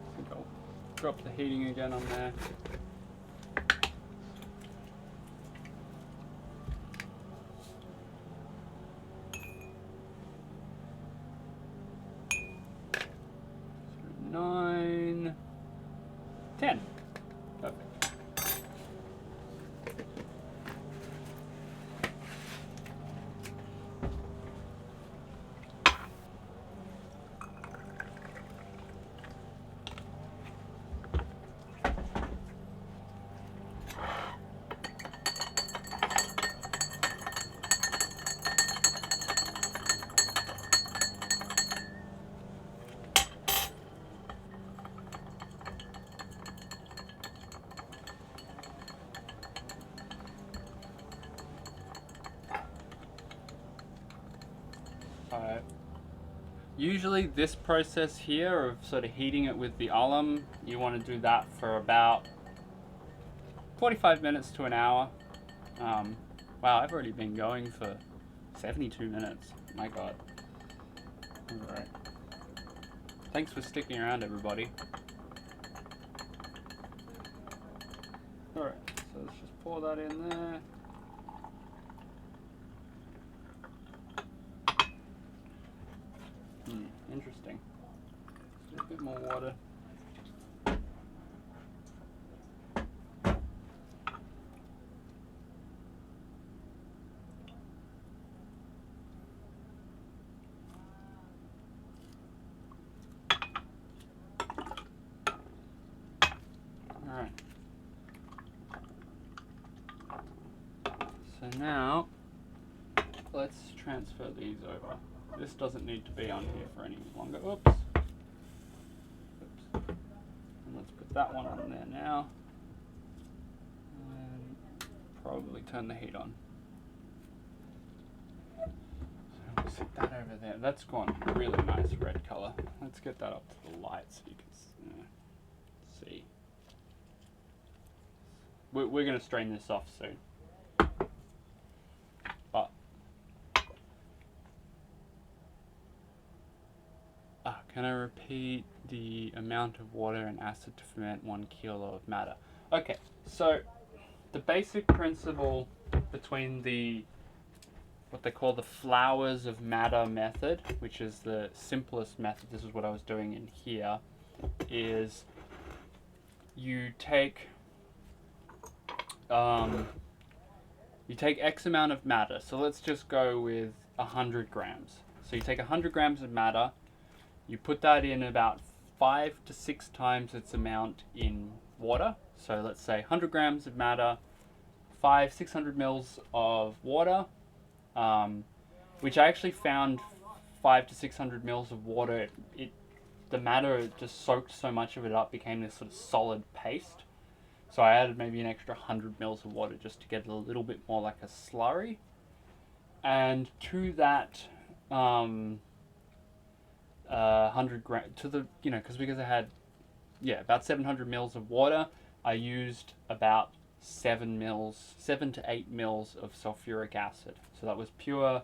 I think I'll drop the heating again on there. So 9, 10. Perfect. Usually this process here of sort of heating it with the alum, you want to do that for about 45 minutes to an hour. Wow, I've already been going for 72 minutes. My God. Alright. Thanks for sticking around, everybody. Alright, so let's just pour that in there. Interesting. Just a bit more water. Alright. So now, let's transfer these over. This doesn't need to be on here for any longer. Oops. Oops. And let's put that one on there now. And probably turn the heat on. So we'll set that over there. That's gone really nice red color. Let's get that up to the light so you can see. We're going to strain this off soon. Can I repeat the amount of water and acid to ferment 1 kilo of madder? Okay, so the basic principle between the what they call the flowers of madder method, which is the simplest method, this is what I was doing in here, is you take X amount of madder. So let's just go with 100 grams. So you take 100 grams of madder, you put that in about 5 to 6 times its amount in water. So let's say 100 grams of madder, 600 mils of water, which I actually found 5 to 600 mils of water, the madder just soaked so much of it up, became this sort of solid paste. So I added maybe an extra 100 mils of water just to get it a little bit more like a slurry. And to that 100 grams, because I had, about 700 mils of water, I used about 7 to 8 mils of sulfuric acid. So that was pure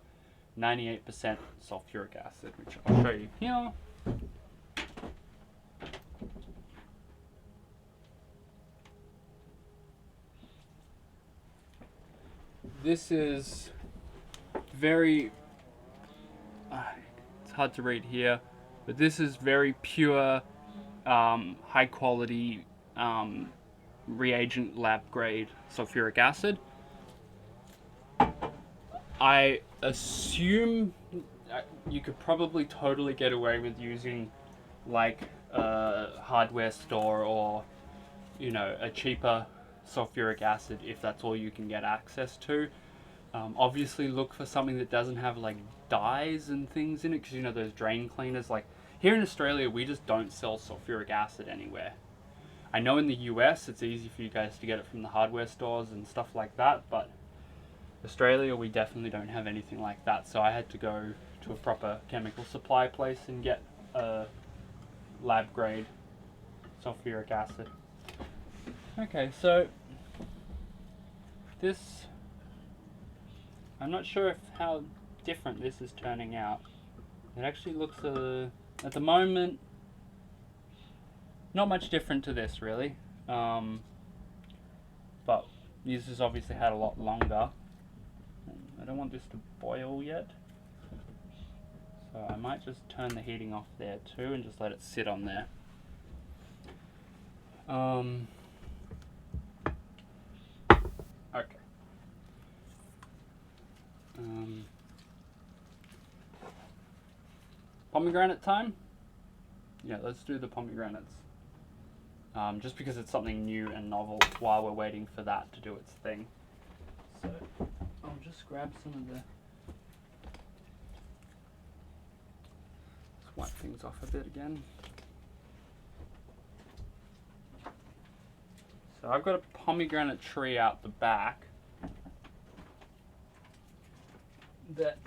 98% sulfuric acid, which I'll show you here. This is very, it's hard to read here, but this is very pure, high quality, reagent lab grade sulfuric acid. I assume you could probably totally get away with using like a hardware store or a cheaper sulfuric acid if that's all you can get access to. Obviously look for something that doesn't have like dyes and things in it, because those drain cleaners, like here in Australia we just don't sell sulfuric acid anywhere. I know in the US it's easy for you guys to get it from the hardware stores and stuff like that, but Australia we definitely don't have anything like that, so I had to go to a proper chemical supply place and get a lab grade sulfuric acid. Okay, so this, I'm not sure how different this is turning out. It actually looks, at the moment, not much different to this really. But this has obviously had a lot longer. I don't want this to boil yet. So I might just turn the heating off there too and just let it sit on there. Okay. Pomegranate time? Yeah, let's do the pomegranates. Just because it's something new and novel while we're waiting for that to do its thing. So I'll just grab some of the... Let's wipe things off a bit again. So I've got a pomegranate tree out the back that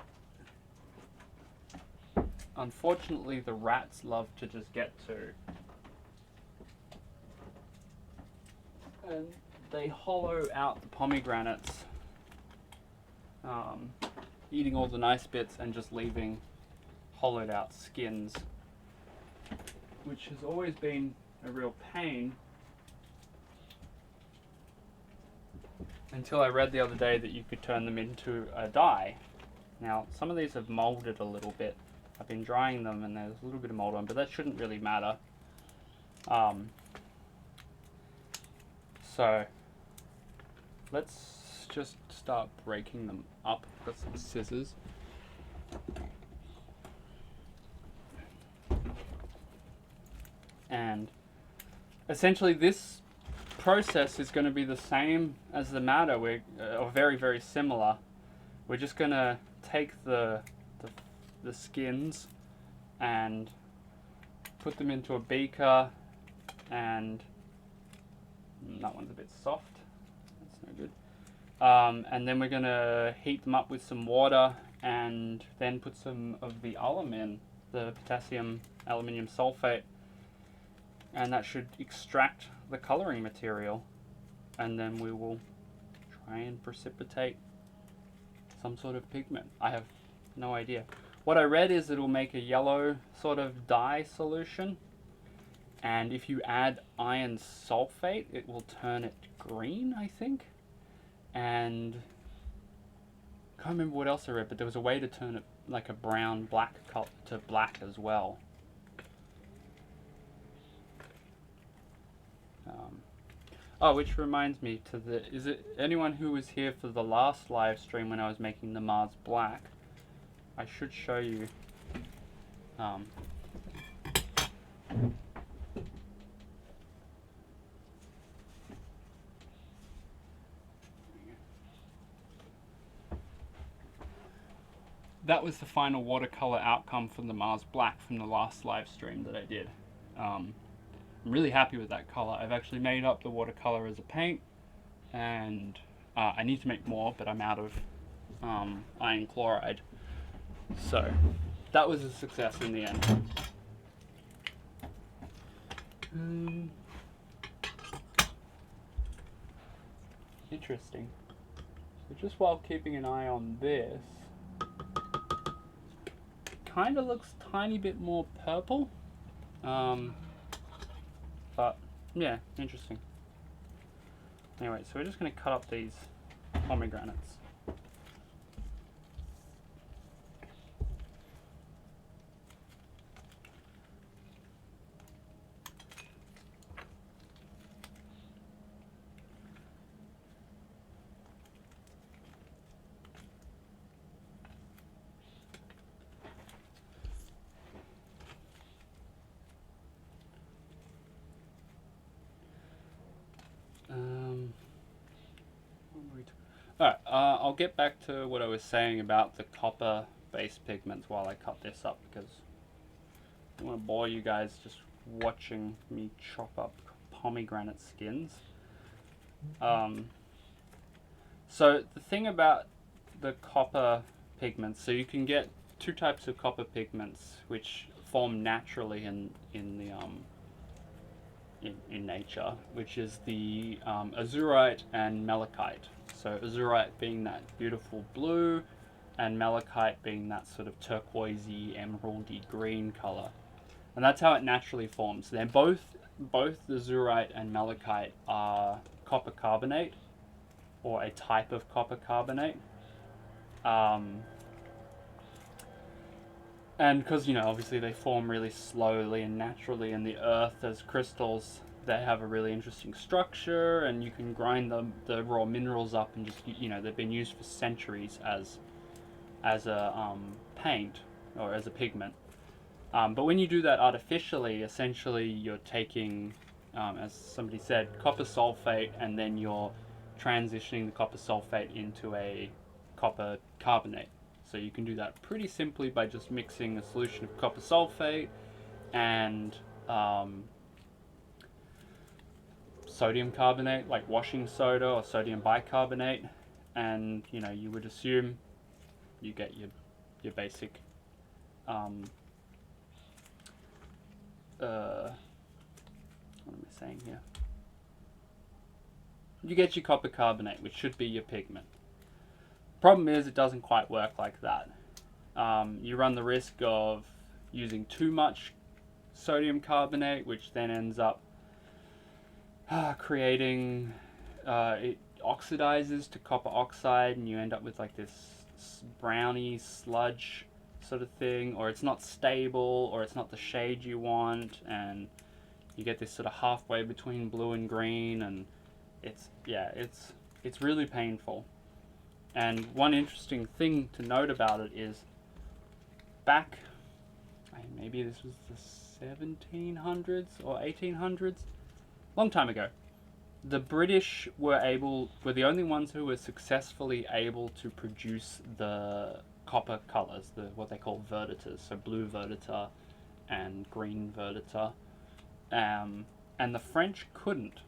unfortunately the rats love to just get to. And they hollow out the pomegranates, eating all the nice bits and just leaving hollowed out skins, which has always been a real pain. Until I read the other day that you could turn them into a dye. Now, some of these have molded a little bit. I've been drying them and there's a little bit of mold on, but that shouldn't really matter. So, let's just start breaking them up. I've got some scissors. And essentially this process is going to be the same as the madder, or very, very similar. We're just going to take the skins and put them into a beaker, and that one's a bit soft, that's no good. And then we're going to heat them up with some water and then put some of the alum the potassium aluminium sulfate, and that should extract the coloring material, and then we will try and precipitate some sort of pigment. I have no idea. What I read is it'll make a yellow sort of dye solution, and if you add iron sulfate, it will turn it green, I think. And I can't remember what else I read, but there was a way to turn it like a brown black color to black as well. Oh, which reminds me, is it anyone who was here for the last live stream when I was making the Mars black? I should show you. That was the final watercolor outcome from the Mars black from the last live stream that I did. I'm really happy with that color. I've actually made up the watercolor as a paint, and I need to make more, but I'm out of iron chloride. So that was a success in the end. Interesting. So just while keeping an eye on this, kind of looks tiny bit more purple. But yeah, interesting. Anyway, so we're just going to cut up these pomegranates. Alright, I'll get back to what I was saying about the copper-based pigments while I cut this up, because I don't want to bore you guys just watching me chop up pomegranate skins. So the thing about the copper pigments, so you can get two types of copper pigments which form naturally in nature, which is the azurite and malachite. So azurite being that beautiful blue, and malachite being that sort of turquoisey, emeraldy green color. And that's how it naturally forms. They're both the azurite and malachite are copper carbonate, or a type of copper carbonate. And because, obviously they form really slowly and naturally in the earth as crystals, they have a really interesting structure, and you can grind the raw minerals up and just, they've been used for centuries as a paint or as a pigment. But when you do that artificially, essentially you're taking, as somebody said, copper sulfate, and then you're transitioning the copper sulfate into a copper carbonate. So you can do that pretty simply by just mixing a solution of copper sulfate and sodium carbonate, like washing soda or sodium bicarbonate, and you would assume you get your basic what am I saying here? You get your copper carbonate, which should be your pigment. Problem is, it doesn't quite work like that. You run the risk of using too much sodium carbonate, which then ends up creating, it oxidizes to copper oxide, and you end up with like this browny sludge sort of thing, or it's not stable, or it's not the shade you want, and you get this sort of halfway between blue and green, and it's really painful. And one interesting thing to note about it is, back, maybe this was the 1700s or 1800s, long time ago, the British were the only ones who were successfully able to produce the copper colors, what they call verditas, so blue verdita and green verdita, and the French couldn't.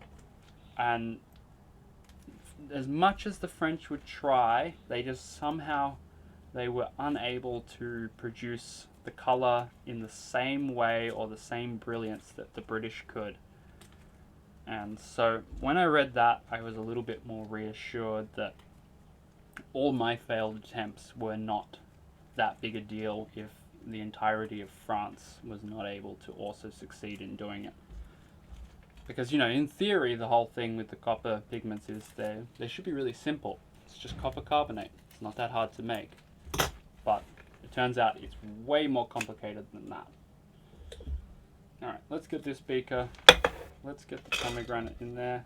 And as much as the French would try, they were unable to produce the color in the same way or the same brilliance that the British could. And so when I read that, I was a little bit more reassured that all my failed attempts were not that big a deal if the entirety of France was not able to also succeed in doing it. Because, you know, in theory, the whole thing with the copper pigments is they should be really simple. It's just copper carbonate. It's not that hard to make. But it turns out it's way more complicated than that. Alright, let's get this beaker. Let's get the pomegranate in there.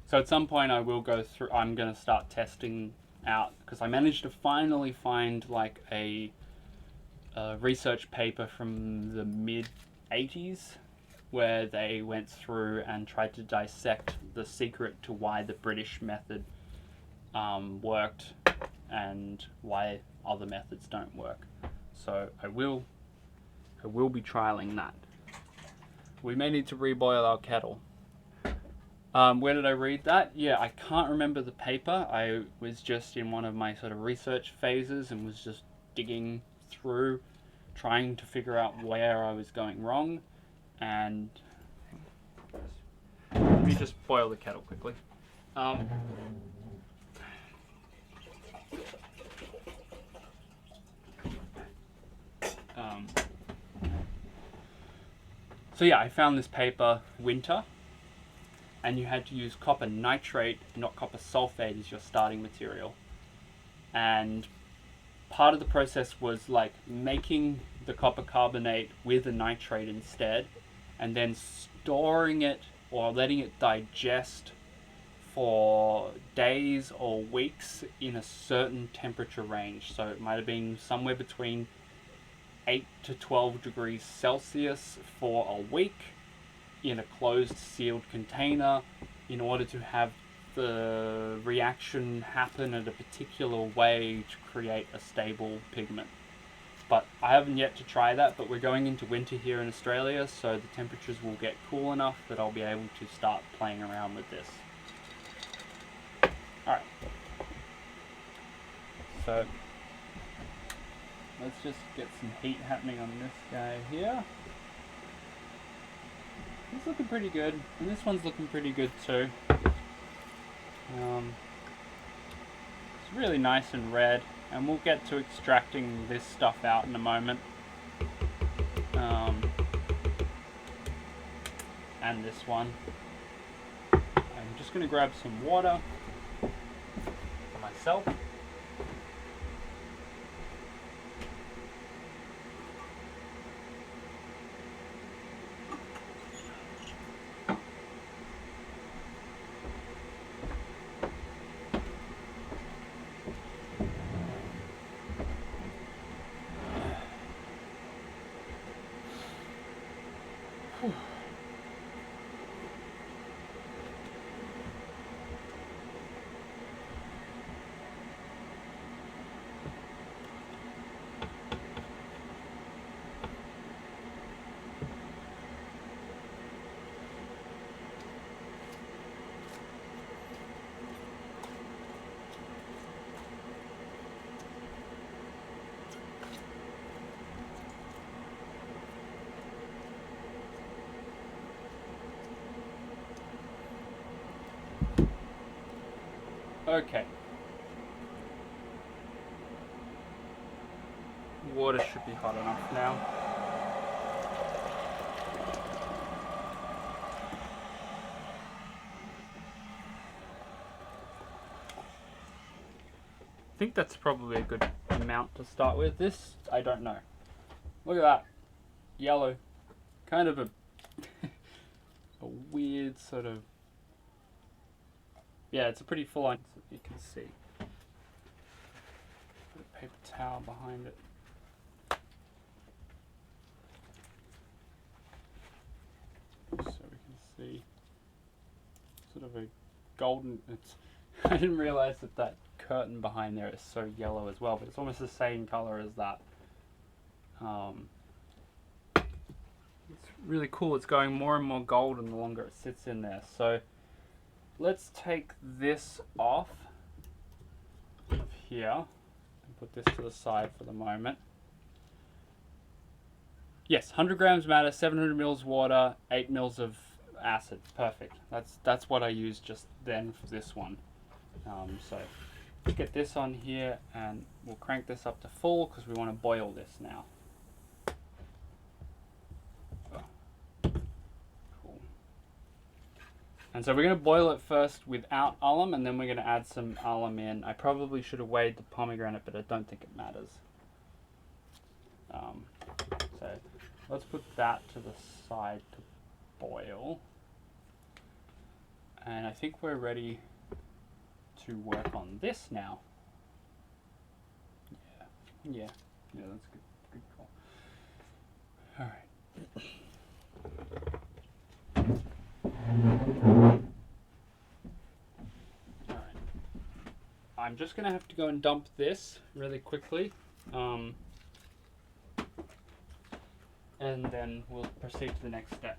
So at some point I will go through, I'm going to start testing out, because I managed to finally find like a research paper from the mid-80s where they went through and tried to dissect the secret to why the British method worked and why other methods don't work. So I will be trialing that. We may need to reboil our kettle. Where did I read that? Yeah, I can't remember the paper. I was just in one of my sort of research phases and was just digging through, trying to figure out where I was going wrong. And let me just boil the kettle quickly. So yeah, I found this paper, Winter, and you had to use copper nitrate, not copper sulfate, as your starting material. And part of the process was like making the copper carbonate with a nitrate instead, and then storing it or letting it digest for days or weeks in a certain temperature range. So it might have been somewhere between 8 to 12 degrees Celsius for a week in a closed sealed container in order to have the reaction happen in a particular way to create a stable pigment. But I haven't yet to try that, but we're going into winter here in Australia, so the temperatures will get cool enough that I'll be able to start playing around with this. Alright. So let's just get some heat happening on this guy here. He's looking pretty good, and this one's looking pretty good too. It's really nice and red, and we'll get to extracting this stuff out in a moment. And this one. I'm just going to grab some water for myself. Okay. Water should be hot enough now. I think that's probably a good amount to start with. This, I don't know. Look at that. Yellow. Kind of a weird sort of... Yeah, it's a pretty full on, so you can see. Put a paper towel behind it. So we can see sort of a golden... I didn't realize that curtain behind there is so yellow as well, but it's almost the same color as that. It's really cool. It's going more and more golden the longer it sits in there. So let's take this off of here and put this to the side for the moment. Yes, 100 grams madder, 700 mils water, 8 mils of acid. Perfect. That's what I used just then for this one. So let's get this on here and we'll crank this up to full because we want to boil this now. Cool. And so we're going to boil it first without alum, and then we're going to add some alum in. I probably should have weighed the pomegranate, but I don't think it matters. So let's put that to the side to boil. And I think we're ready to work on this now. Yeah, that's good. Good call. All right. I'm just gonna have to go and dump this really quickly, and then we'll proceed to the next step.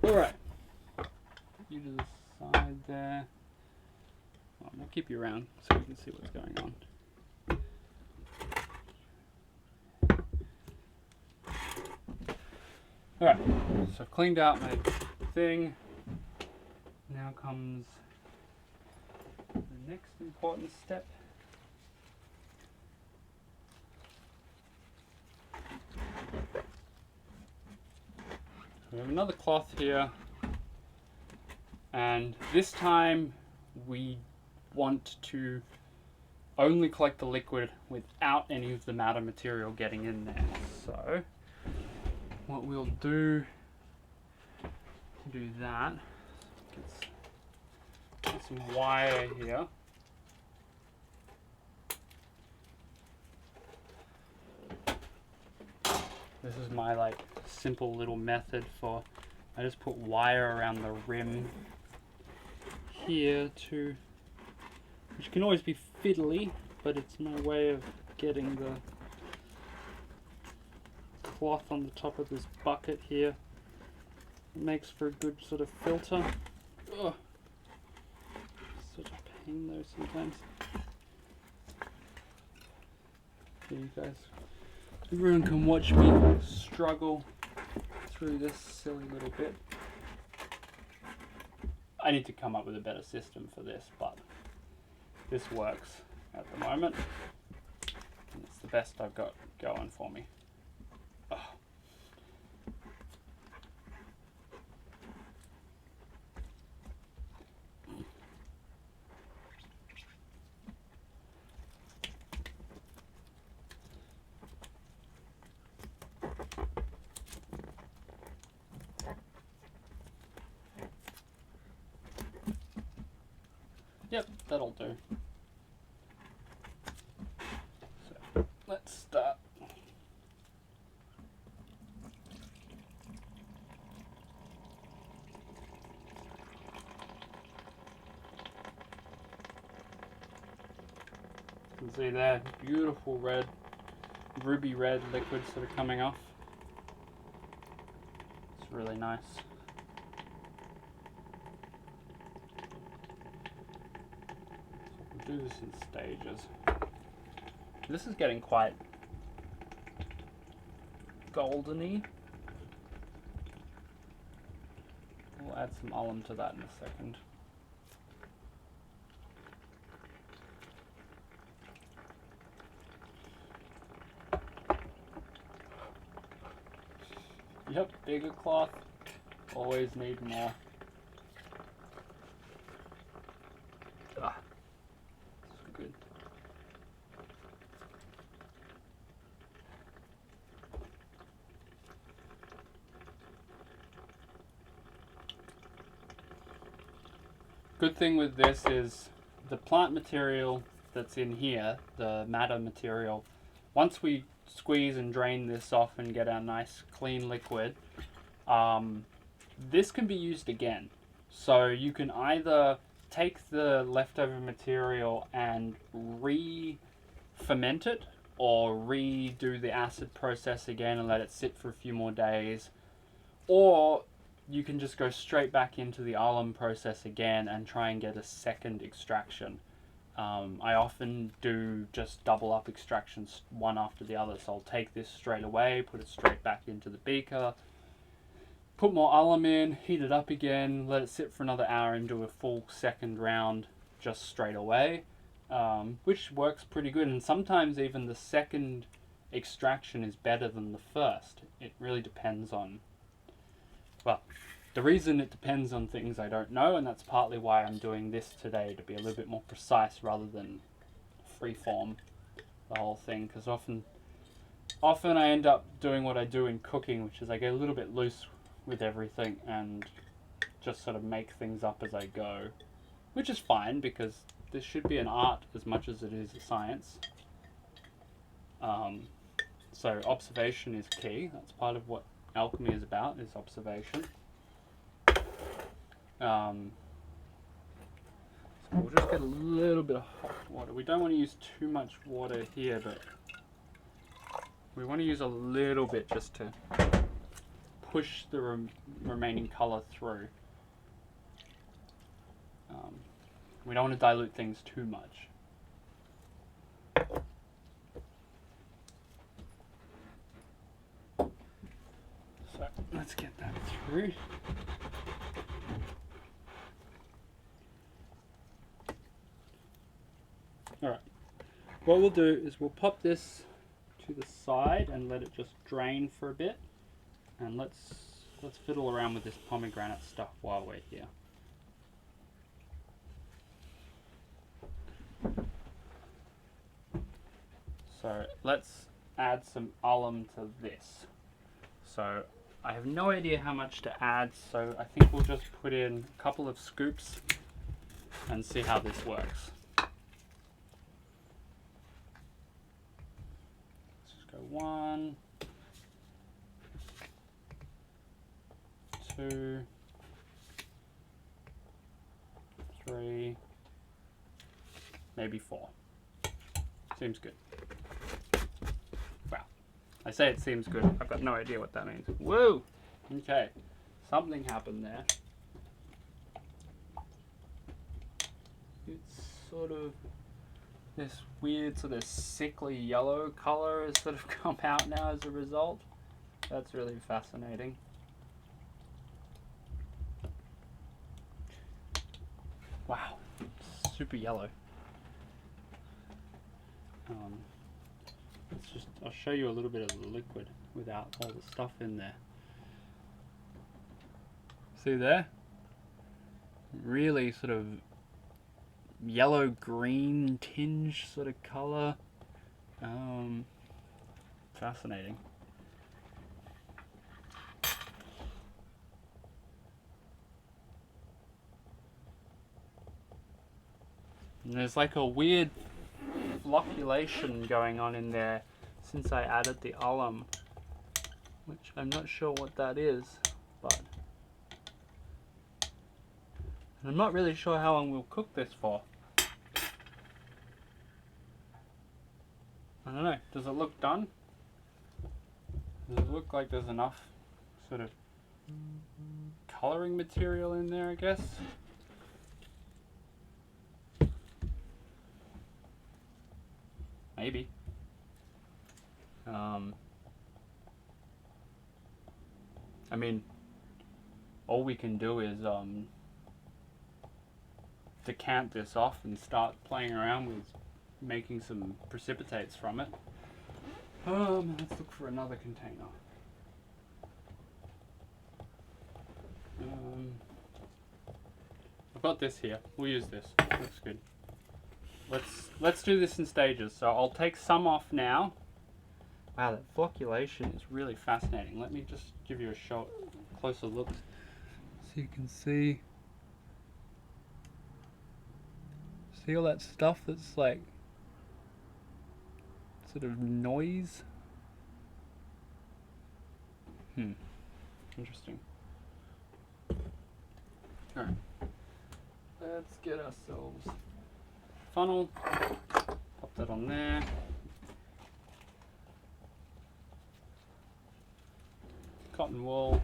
Alright, you to the side there. Well, we'll keep you around so you can see what's going on. Alright, so I've cleaned out my thing. Now comes the next important step. We have another cloth here, and this time we want to only collect the liquid without any of the madder material getting in there. So what we'll do to do that, get some wire here. This is my simple little method for, I just put wire around the rim here too, which can always be fiddly, but it's my way of getting the cloth on the top of this bucket here. It makes for a good sort of filter. Ugh. Such a pain though sometimes. Here you guys. Everyone can watch me struggle through this silly little bit. I need to come up with a better system for this, but this works at the moment. And it's the best I've got going for me. Oh. Yep, that'll do. So, let's start. You can see there, beautiful red, ruby red liquids that are coming off. It's really nice. Do this in stages. This is getting quite goldeny. We'll add some alum to that in a second. Yep, bigger cloth. Always need more. Ah. Good. Good thing with this is the plant material that's in here, the madder material, once we squeeze and drain this off and get our nice clean liquid, this can be used again. So you can either take the leftover material and re-ferment it, or redo the acid process again and let it sit for a few more days, or you can just go straight back into the alum process again and try and get a second extraction. I often do just double up extractions one after the other, so I'll take this straight away, put it straight back into the beaker, put more alum in, heat it up again, let it sit for another hour and do a full second round just straight away, which works pretty good. And sometimes even the second extraction is better than the first. It really depends on, well, the reason it depends on things I don't know, and that's partly why I'm doing this today, to be a little bit more precise rather than freeform the whole thing, because often I end up doing what I do in cooking, which is I get a little bit loose with everything and just sort of make things up as I go, which is fine because this should be an art as much as it is a science. So observation is key. That's part of what alchemy is about, is observation. So we'll just get a little bit of hot water. We don't want to use too much water here, but we want to use a little bit just to push the remaining color through. We don't want to dilute things too much. So let's get that through. Alright, what we'll do is we'll pop this to the side and let it just drain for a bit, and let's fiddle around with this pomegranate stuff while we're here. So let's add some alum to this. So I have no idea how much to add, so I think we'll just put in a couple of scoops and see how this works. Let's just go 1, 2, 3, maybe 4. Seems good. Wow. I say it seems good. I've got no idea what that means. Whoa! Okay. Something happened there. It's sort of this weird sort of sickly yellow color has sort of come out now as a result. That's really fascinating. Wow. Super yellow. I'll show you a little bit of the liquid without all the stuff in there. See there? Really sort of yellow-green tinge sort of color. Fascinating. And there's like a weird flocculation going on in there since I added the alum, which I'm not sure what that is, but I'm not really sure how long we'll cook this for. I don't know, does it look done? Does it look like there's enough sort of coloring material in there, I guess? Maybe. I mean, all we can do is decant this off and start playing around with making some precipitates from it. Let's look for another container. I've got this here. We'll use this. Looks good. Let's do this in stages. So I'll take some off now. Wow, that flocculation is really fascinating. Let me just give you a closer look so you can see. See all that stuff that's like sort of noise? Interesting. Alright. let's get ourselves funnel, pop that on there. Cotton wool.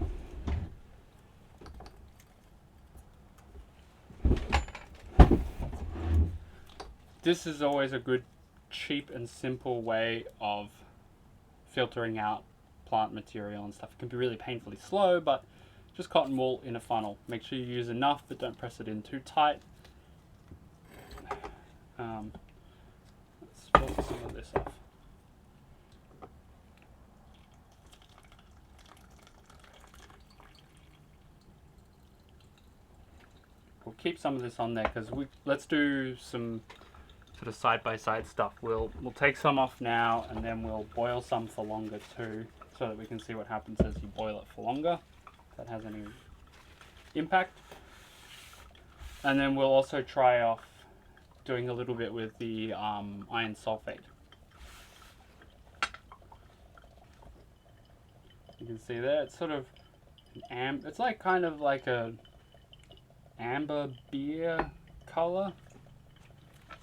This is always a good, cheap and simple way of filtering out plant material and stuff. It can be really painfully slow, but just cotton wool in a funnel. Make sure you use enough, but don't press it in too tight. Let's filter some of this off. We'll keep some of this on there because let's do some sort of side-by-side stuff. We'll take some off now, and then we'll boil some for longer too, so that we can see what happens as you boil it for longer, if that has any impact. And then we'll also try off doing a little bit with the iron sulfate. You can see there, it's sort of it's like kind of like a amber beer color.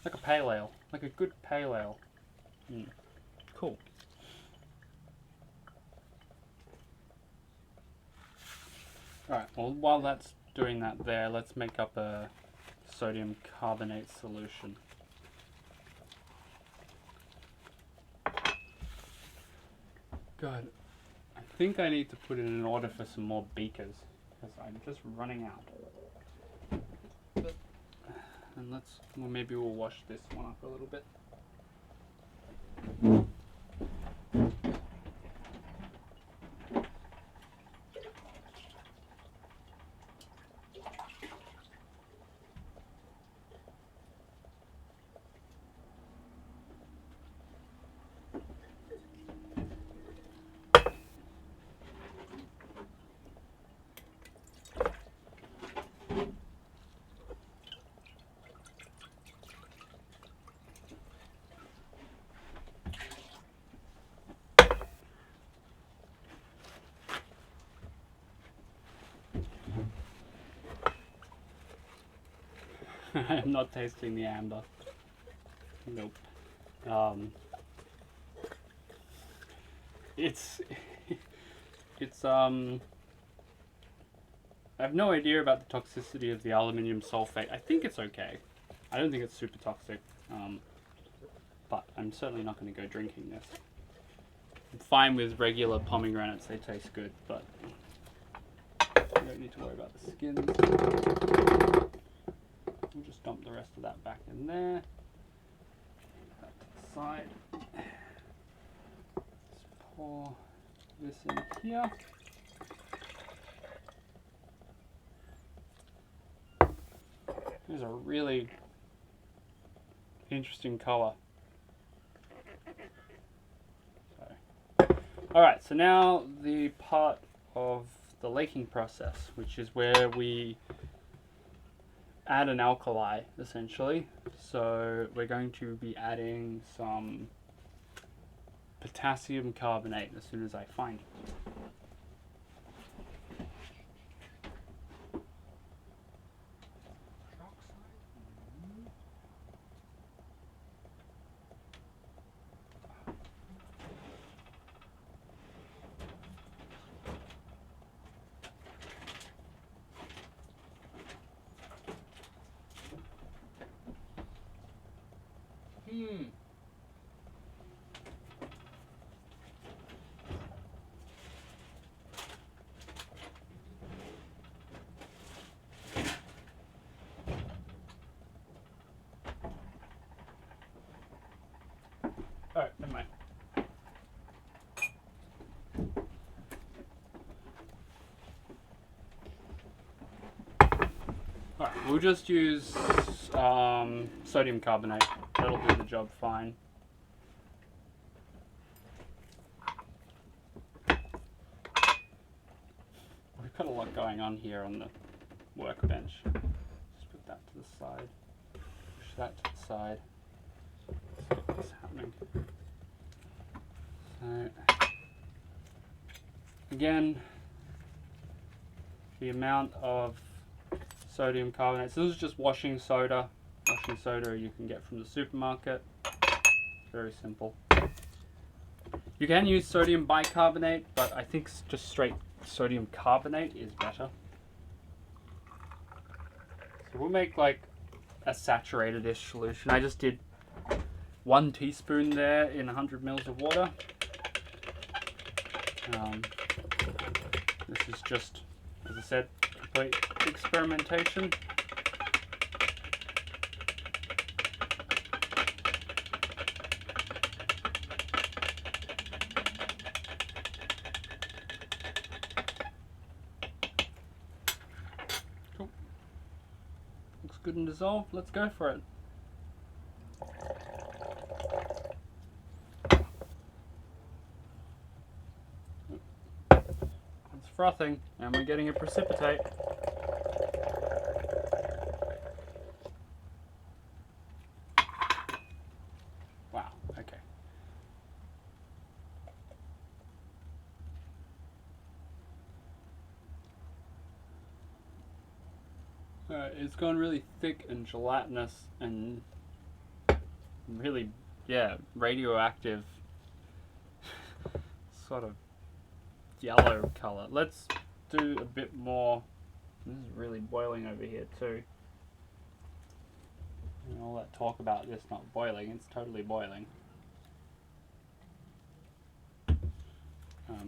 Like a pale ale, like a good pale ale. Cool. Alright, well while that's doing that there, let's make up a sodium carbonate solution. Good. I think I need to put in an order for some more beakers, because I'm just running out. And well, maybe we'll wash this one up a little bit. I'm not tasting the amber. Nope. It's I have no idea about the toxicity of the aluminium sulfate. I think it's okay. I don't think it's super toxic. But I'm certainly not going to go drinking this. I'm fine with regular pomegranates, they taste good, but I don't need to worry about the skins. We'll just dump the rest of that back in there. That to the side. Let's pour this in here. There's a really interesting color. Alright, so now the part of the laking process, which is where we add an alkali, essentially. So we're going to be adding some potassium carbonate as soon as I find it. Alright, never mind. Alright, we'll just use sodium carbonate. That'll do the job fine. We've got a lot going on here on the workbench. Just put that to the side. Push that to the side. Let's get this happening. So, again, the amount of sodium carbonate. So this is just washing soda. Washing soda you can get from the supermarket. Very simple. You can use sodium bicarbonate, but I think just straight sodium carbonate is better. So we'll make like a saturated-ish solution. I just did 1 teaspoon there in 100 mils of water. This is just, as I said, complete experimentation. Cool. Looks good and dissolved. Let's go for it. It's frothing, and we're getting a precipitate. Wow, okay. It's gone really thick and gelatinous and really, yeah, radioactive sort of yellow color. Let's do a bit more. This is really boiling over here too. And all that talk about this not boiling, it's totally boiling.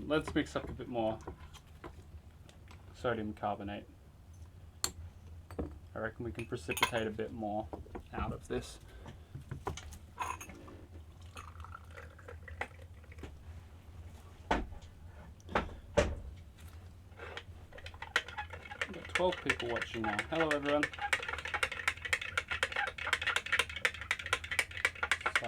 Let's mix up a bit more sodium carbonate. I reckon we can precipitate a bit more out of this. We've got 12 people watching now. Hello everyone. So,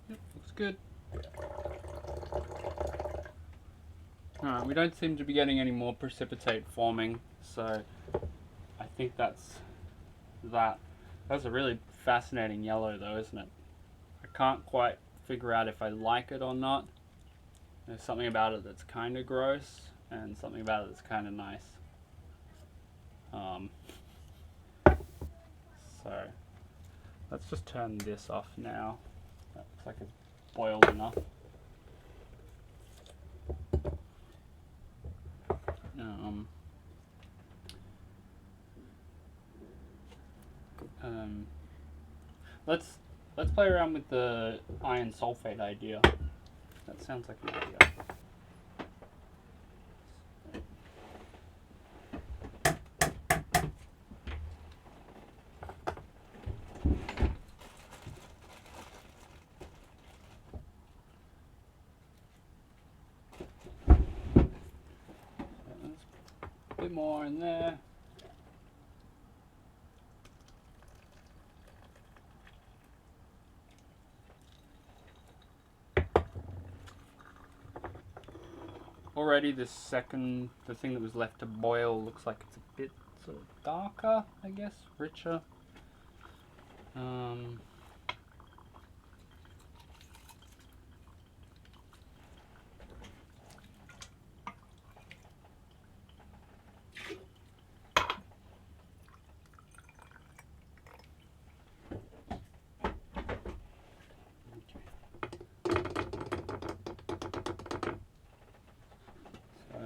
yep, looks good. Alright, we don't seem to be getting any more precipitate forming, so I think that's that. That's a really fascinating yellow though, isn't it? I can't quite figure out if I like it or not. There's something about it that's kind of gross, and something about it that's kind of nice. So, let's just turn this off now. That looks like it's boiled enough. Let's play around with the iron sulfate idea. That sounds like an idea. A bit more in there. Already the thing that was left to boil looks like it's a bit sort of darker, I guess, richer.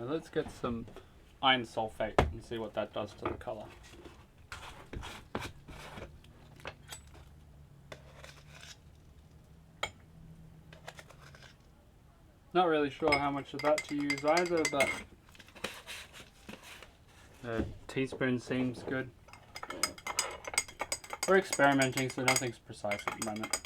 Let's get some iron sulfate and see what that does to the color. Not really sure how much of that to use either, but a teaspoon seems good. We're experimenting, so nothing's precise at the moment.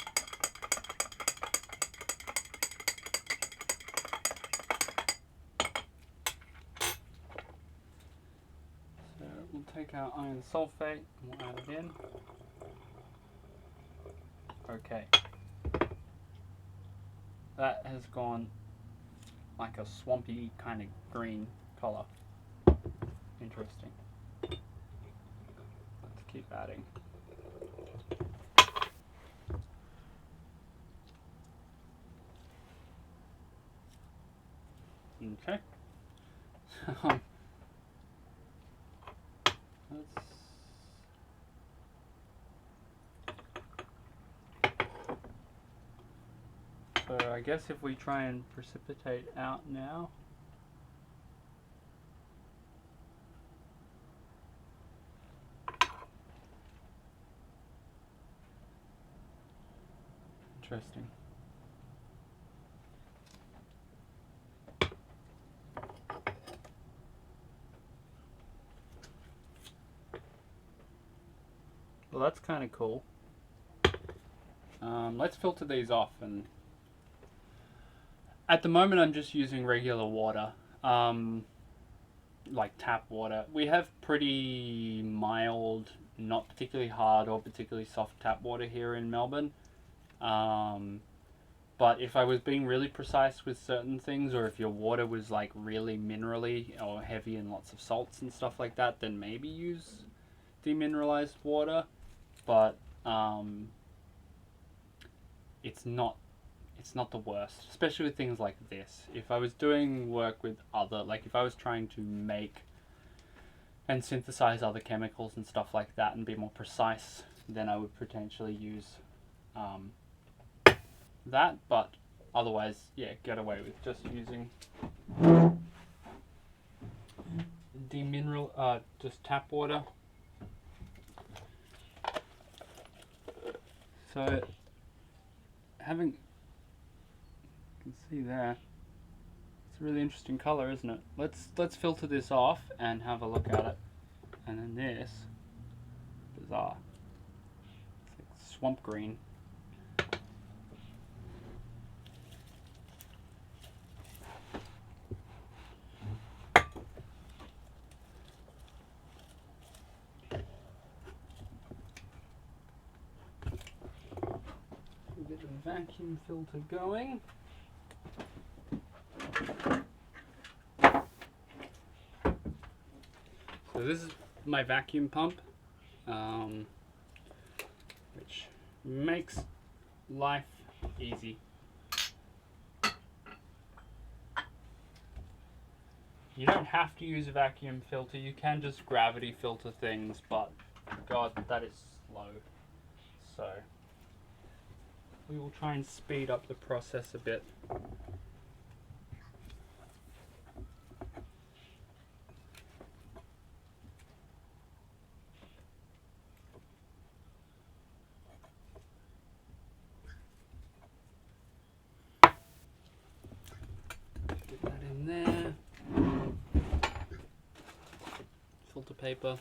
We'll take our iron sulfate and we'll add it in. Okay. That has gone like a swampy kind of green color. Interesting. Let's keep adding. let's, so I guess if we try and precipitate out now. Interesting. Well, that's kind of cool. Let's filter these off, and at the moment I'm just using regular water, like tap water. We have pretty mild, not particularly hard or particularly soft tap water here in Melbourne. But if I was being really precise with certain things, or if your water was like really minerally or heavy in lots of salts and stuff like that, then maybe use demineralized water. But it's not the worst, especially with things like this. If I was doing work with other, like if I was trying to make and synthesize other chemicals and stuff like that and be more precise, then I would potentially use that, but otherwise, yeah, get away with just using just tap water. So, you can see there, it's a really interesting color, isn't it? Let's filter this off and have a look at it. And then this, bizarre, it's like swamp green. Get the vacuum filter going. So this is my vacuum pump, which makes life easy. You don't have to use a vacuum filter, you can just gravity filter things, but God, that is slow. So we will try and speed up the process a bit. Get that in there. Filter paper.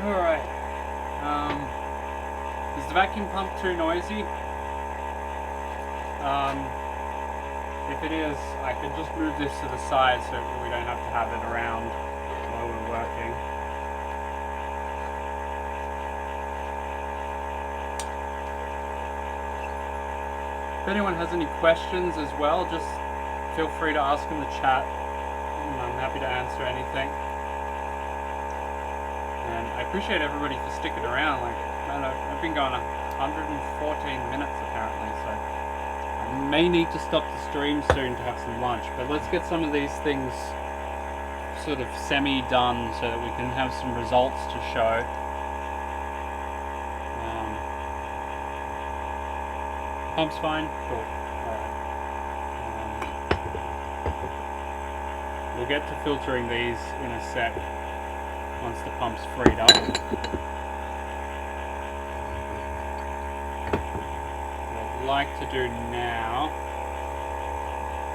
Alright, the vacuum pump too noisy? If it is, I could just move this to the side so we don't have to have it around while we're working. If anyone has any questions as well, just feel free to ask in the chat. I'm happy to answer anything. And I appreciate everybody for sticking around. Like, man, I've been going 114 minutes apparently, so I may need to stop the stream soon to have some lunch. But let's get some of these things sort of semi-done so that we can have some results to show. Pump's fine? Cool. Alright. We'll get to filtering these in a sec once the pump's freed up. What I'd like to do now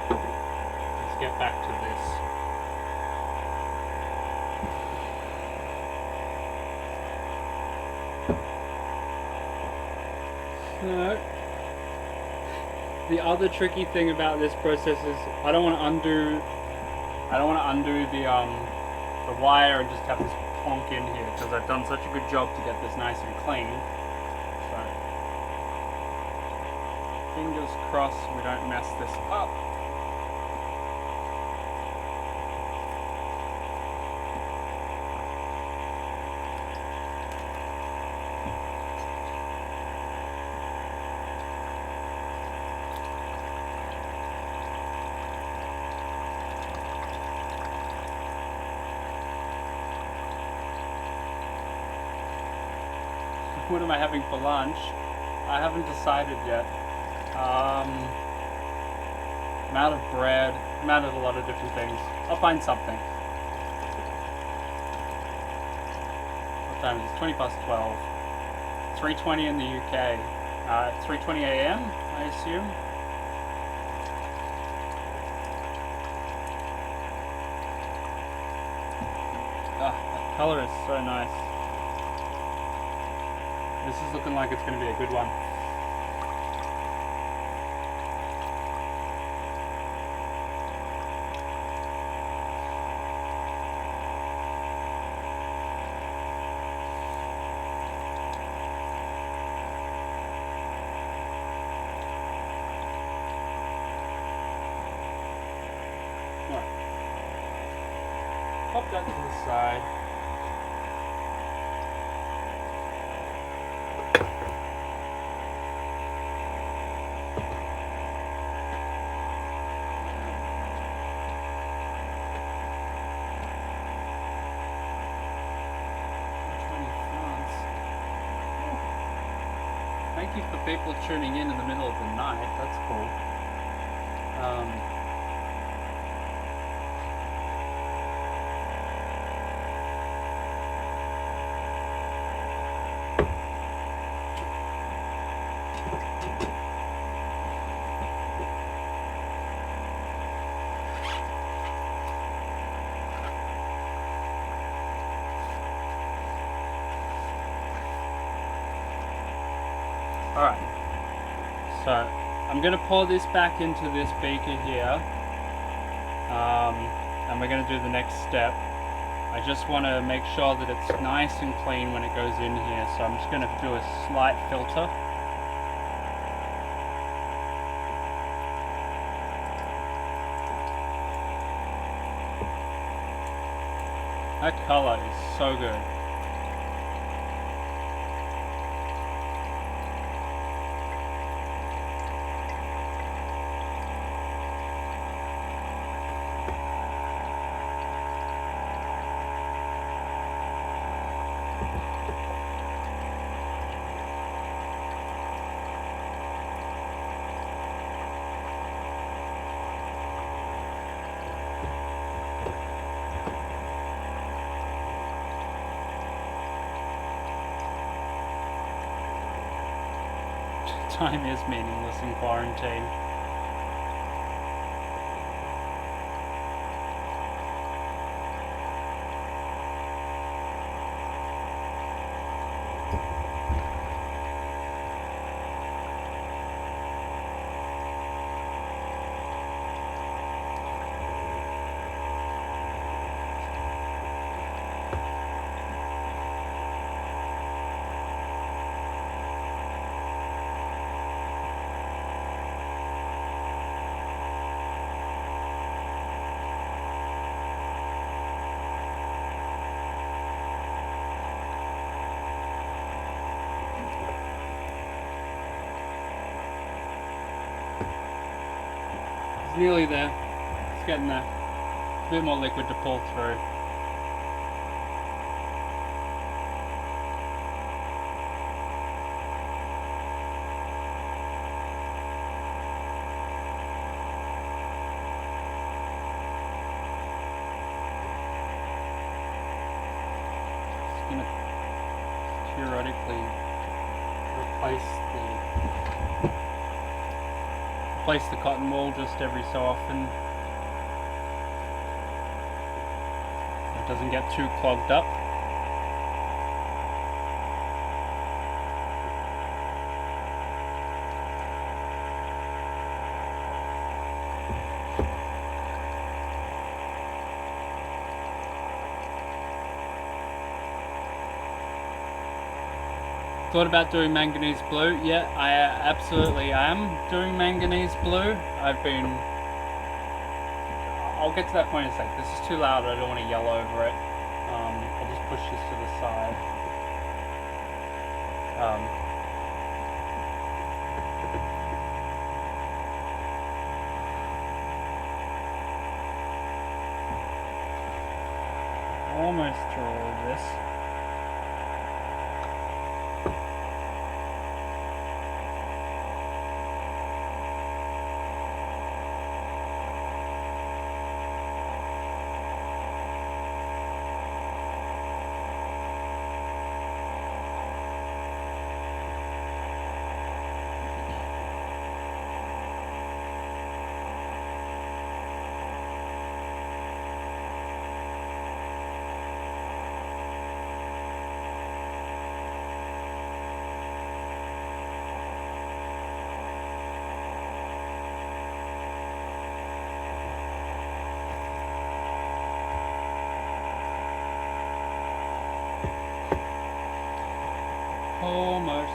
is get back to this. So, the other tricky thing about this process is I don't want to undo the wire and just have this plonk in here because I've done such a good job to get this nice and clean. So fingers crossed we don't mess this up. What am I having for lunch? I haven't decided yet. I'm out of bread. I'm out of a lot of different things. I'll find something. What time is it? 20 past 12. 3:20 in the UK. 3:20 a.m. I assume. Ah, that color is so nice. This is looking like it's going to be a good one. Right. Pop that to the side. Thank you for people tuning in the middle of the night. That's cool. Alright, so I'm going to pour this back into this beaker here, and we're going to do the next step. I just want to make sure that it's nice and clean when it goes in here, so I'm just going to do a slight filter. That color is so good. Time is meaningless in quarantine. Nearly there. It's getting there. A bit more liquid to pull through. Just gonna theoretically replace the cotton wool just every so often. It doesn't get too clogged up. Thought about doing manganese blue. Yeah, I absolutely am doing manganese blue. I'll get to that point in a sec. This is too loud, I don't want to yell over it. I'll just push this to the side. Almost through all of this. Almost.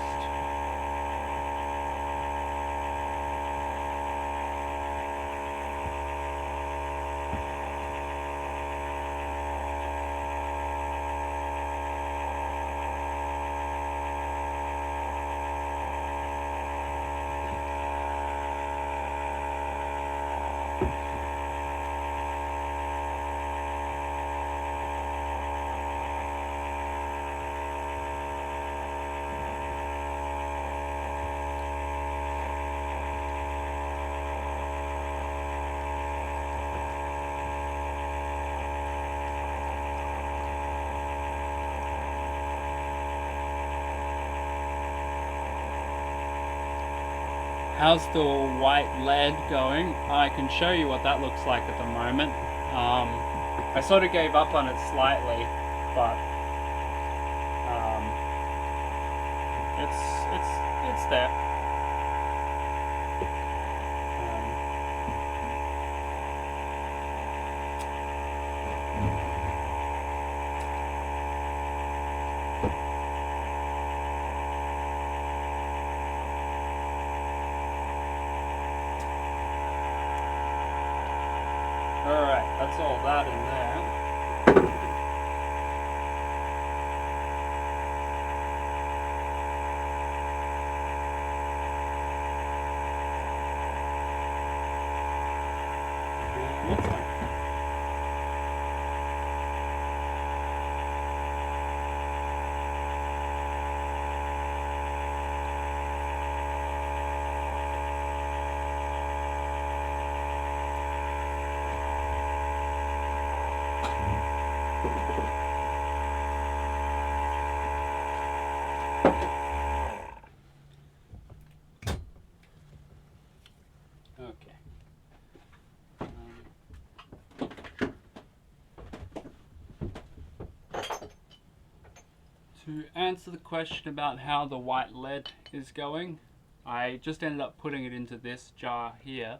How's the white lead going? I can show you what that looks like at the moment. I sort of gave up on it slightly, but it's there. Alright, that's all that in there. Next one. Okay. To answer the question about how the white lead is going, I just ended up putting it into this jar here,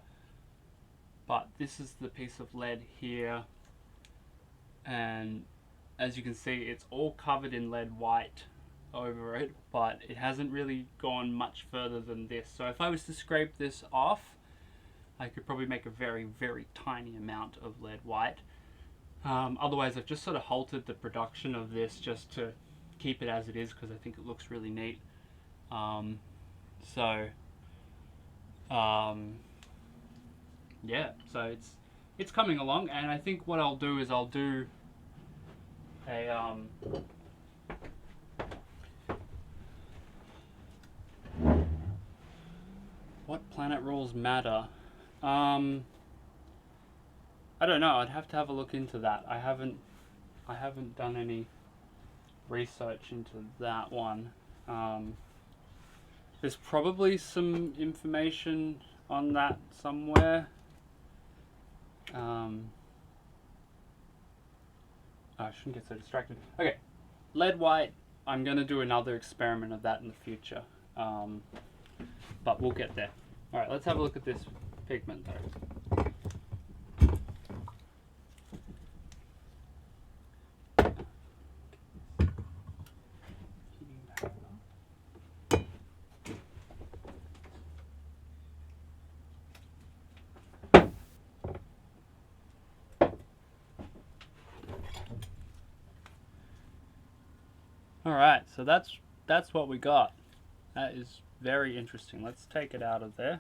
but this is the piece of lead here, and as you can see it's all covered in lead white over it, but it hasn't really gone much further than this. So if I was to scrape this off, I could probably make a very, very tiny amount of lead white. Otherwise I've just sort of halted the production of this just to keep it as it is because I think it looks really neat. yeah, so it's coming along, and I think what I'll do is I'll do a what planet rules Madder? I don't know. I'd have to have a look into that. I haven't done any research into that one. There's probably some information on that somewhere. I shouldn't get so distracted. Okay, lead white. I'm going to do another experiment of that in the future. But we'll get there. Alright, let's have a look at this pigment though. Alright, so that's what we got. That is very interesting. Let's take it out of there.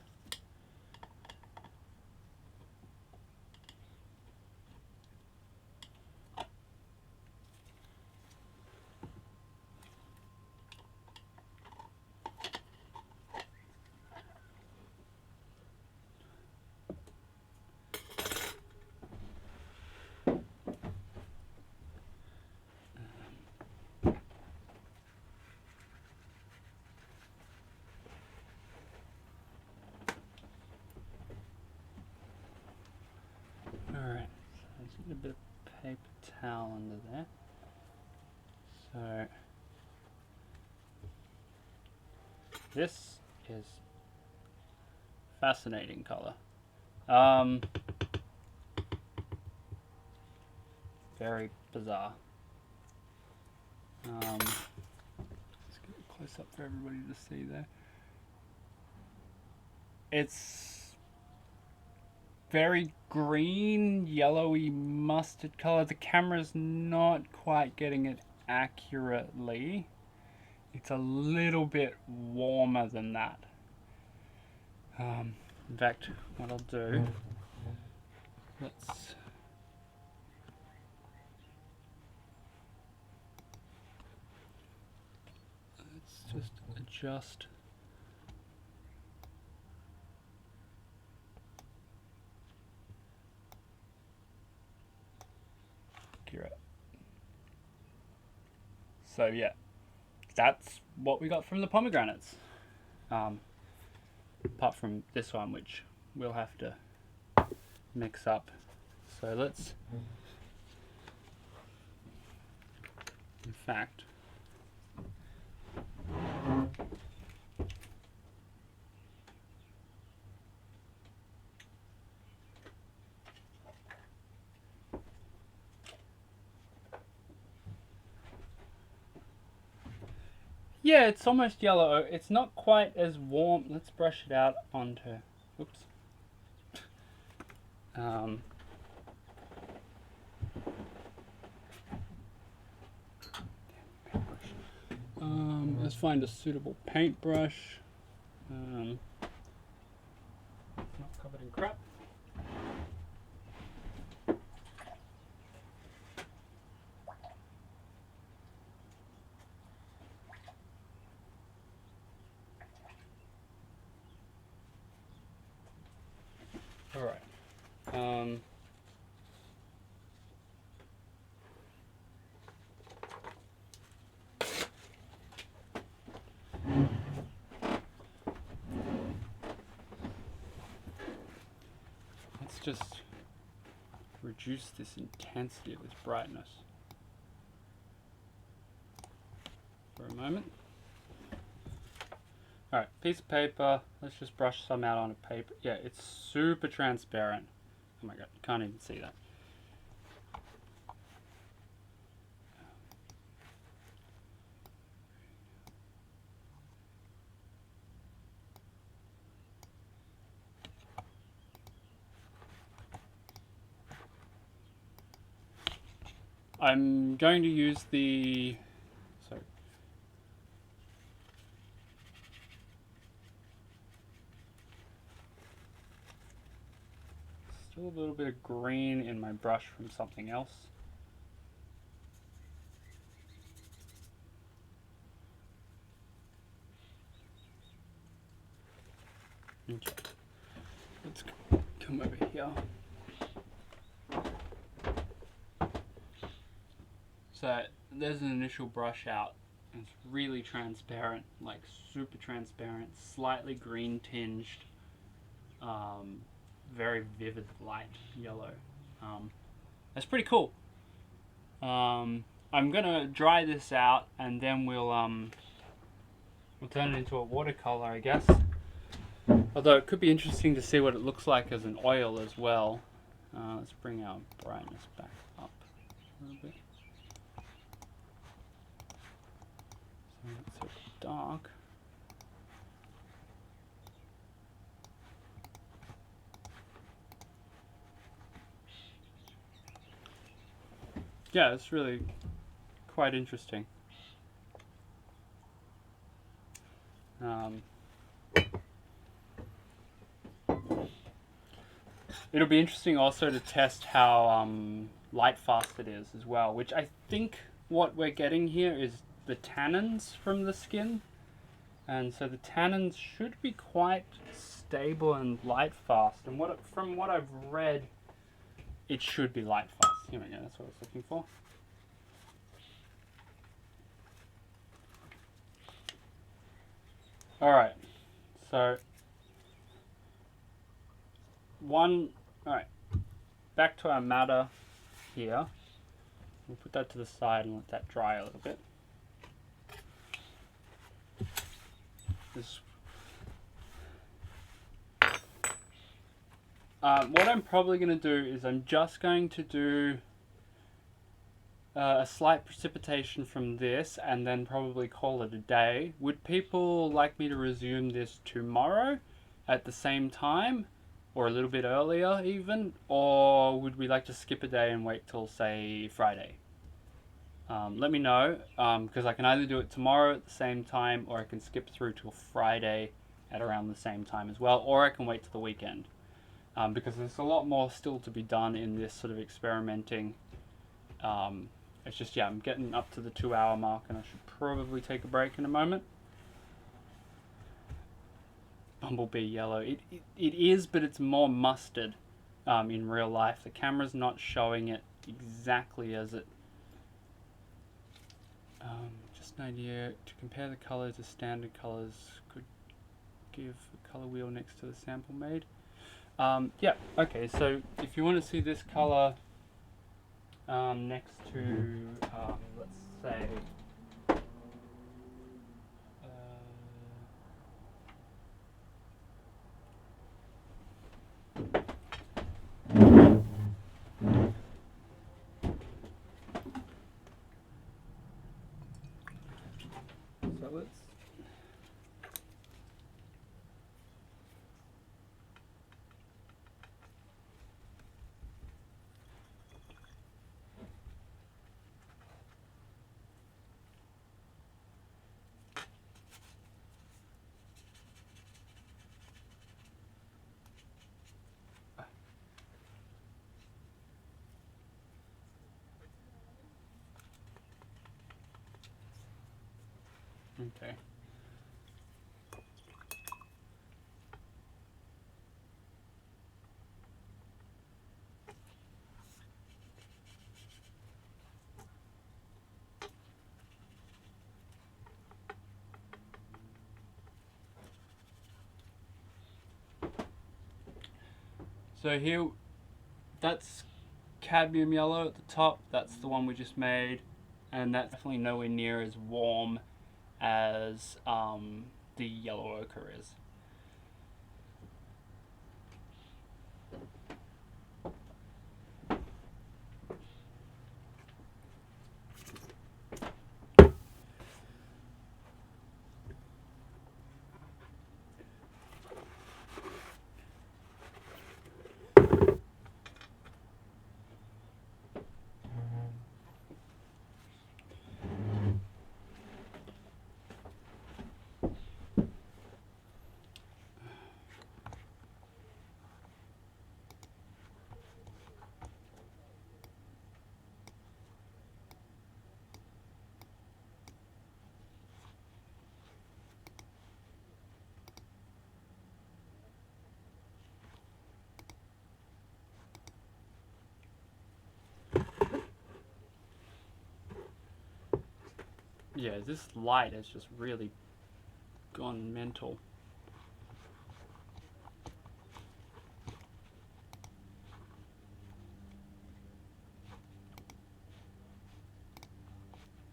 Alright, so let's get a bit of paper towel under there. So this is fascinating color. Very bizarre. Let's get it close up for everybody to see there. It's very green, yellowy mustard color. The camera's not quite getting it accurately. It's a little bit warmer than that. In fact, what I'll do, let's just adjust. Accurate. So yeah, that's what we got from the pomegranates. Apart from this one, which we'll have to mix up. So let's, in fact, yeah, it's almost yellow. It's not quite as warm. Let's brush it out onto, oops. Let's find a suitable paintbrush. Not covered in crap. All right. Let's just reduce this intensity of this brightness for a moment. Alright, piece of paper. Let's just brush some out on a paper. Yeah, it's super transparent. Oh my god, you can't even see that. I'm going to use the, sorry. Still a little bit of green in my brush from something else. Okay. Let's come over here. So there's an initial brush out. It's really transparent, like super transparent, slightly green tinged, very vivid light yellow. That's pretty cool. I'm gonna dry this out and then we'll turn it into a watercolor, I guess. Although it could be interesting to see what it looks like as an oil as well. Let's bring our brightness back up a little bit. So it's so dark. Yeah, it's really quite interesting. It'll be interesting also to test how light fast it is as well, which I think what we're getting here is the tannins from the skin. And so the tannins should be quite stable and light fast. And from what I've read, it should be light fast. Here we go, that's what I was looking for. Alright, so alright, back to our madder here. We'll put that to the side and let that dry a little bit. What I'm probably going to do is I'm just going to do a slight precipitation from this and then probably call it a day. Would people like me to resume this tomorrow at the same time, or a little bit earlier even, or would we like to skip a day and wait till, say, Friday? Let me know, because I can either do it tomorrow at the same time, or I can skip through till Friday at around the same time as well, or I can wait till the weekend, because there's a lot more still to be done in this sort of experimenting. It's just, yeah, I'm getting up to the 2-hour mark and I should probably take a break in a moment. Bumblebee yellow. It is, but it's more mustard in real life. The camera's not showing it exactly as it... just an idea. To compare the colors, the standard colors could give a color wheel next to the sample made. Yeah, okay, so if you want to see this color next to, let's say, so let's... Okay. So here, that's cadmium yellow at the top. That's the one we just made, and that's definitely nowhere near as warm as the yellow ochre is. Yeah, this light has just really gone mental.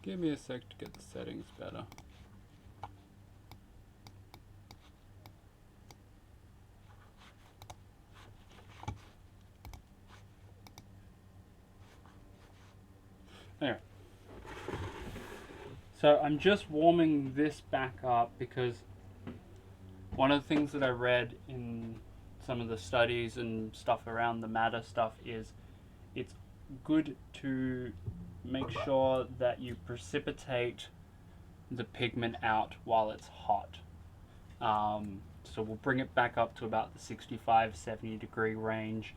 Give me a sec to get the settings better. Anyway. So I'm just warming this back up because one of the things that I read in some of the studies and stuff around the Madder stuff is it's good to make sure that you precipitate the pigment out while it's hot. So we'll bring it back up to about the 65-70 degree range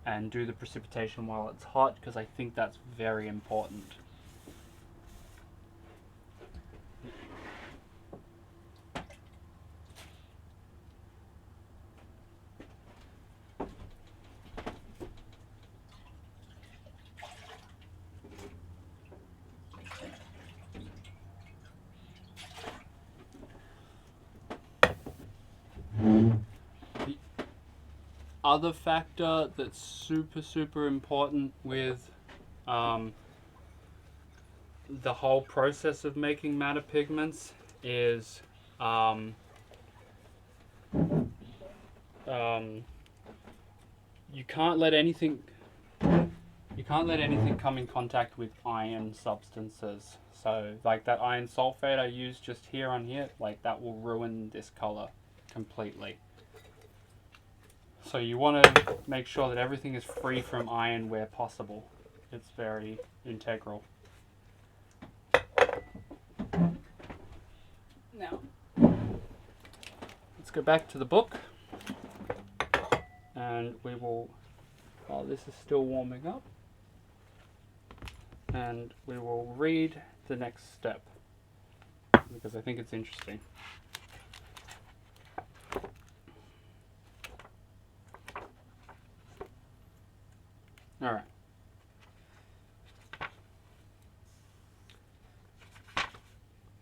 and do the precipitation while it's hot because I think that's very important. Other factor that's super important with the whole process of making Madder Pigments is you can't let anything come in contact with iron substances. So like that iron sulfate I used just here on here, like that will ruin this color completely. So you want to make sure that everything is free from iron where possible. It's very integral. Now, let's go back to the book. And we will, while this is still warming up, and we will read the next step because I think it's interesting. All right.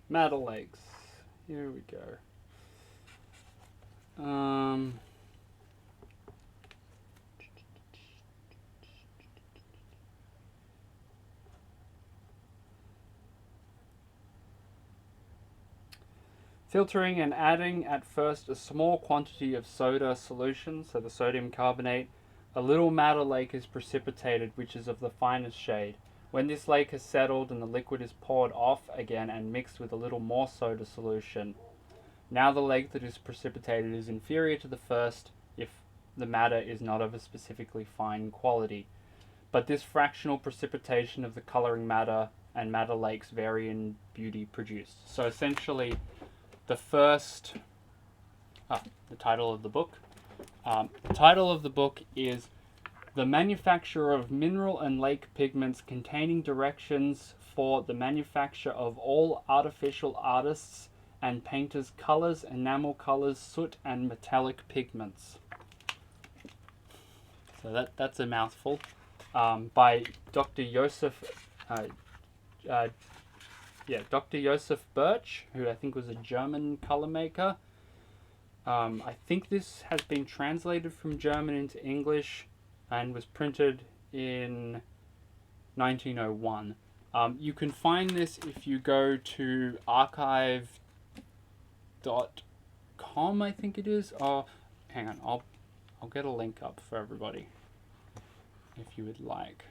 Madder Lakes. Here we go. Filtering and adding at first a small quantity of soda solution, so the sodium carbonate, a little madder lake is precipitated, which is of the finest shade. When this lake has settled and the liquid is poured off again and mixed with a little more soda solution, now the lake that is precipitated is inferior to the first if the madder is not of a specifically fine quality. But this fractional precipitation of the coloring madder and madder lakes vary in beauty produced. So essentially, the title of the book. The title of the book is The Manufacture of Mineral and Lake Pigments, containing directions for the manufacture of all artificial artists and painters' colors, enamel colors, soot, and metallic pigments. So that's a mouthful. By Dr. Dr. Joseph Birch, who I think was a German color maker. I think this has been translated from German into English and was printed in 1901. You can find this if you go to archive.com, I think it is. Oh, hang on, I'll get a link up for everybody if you would like.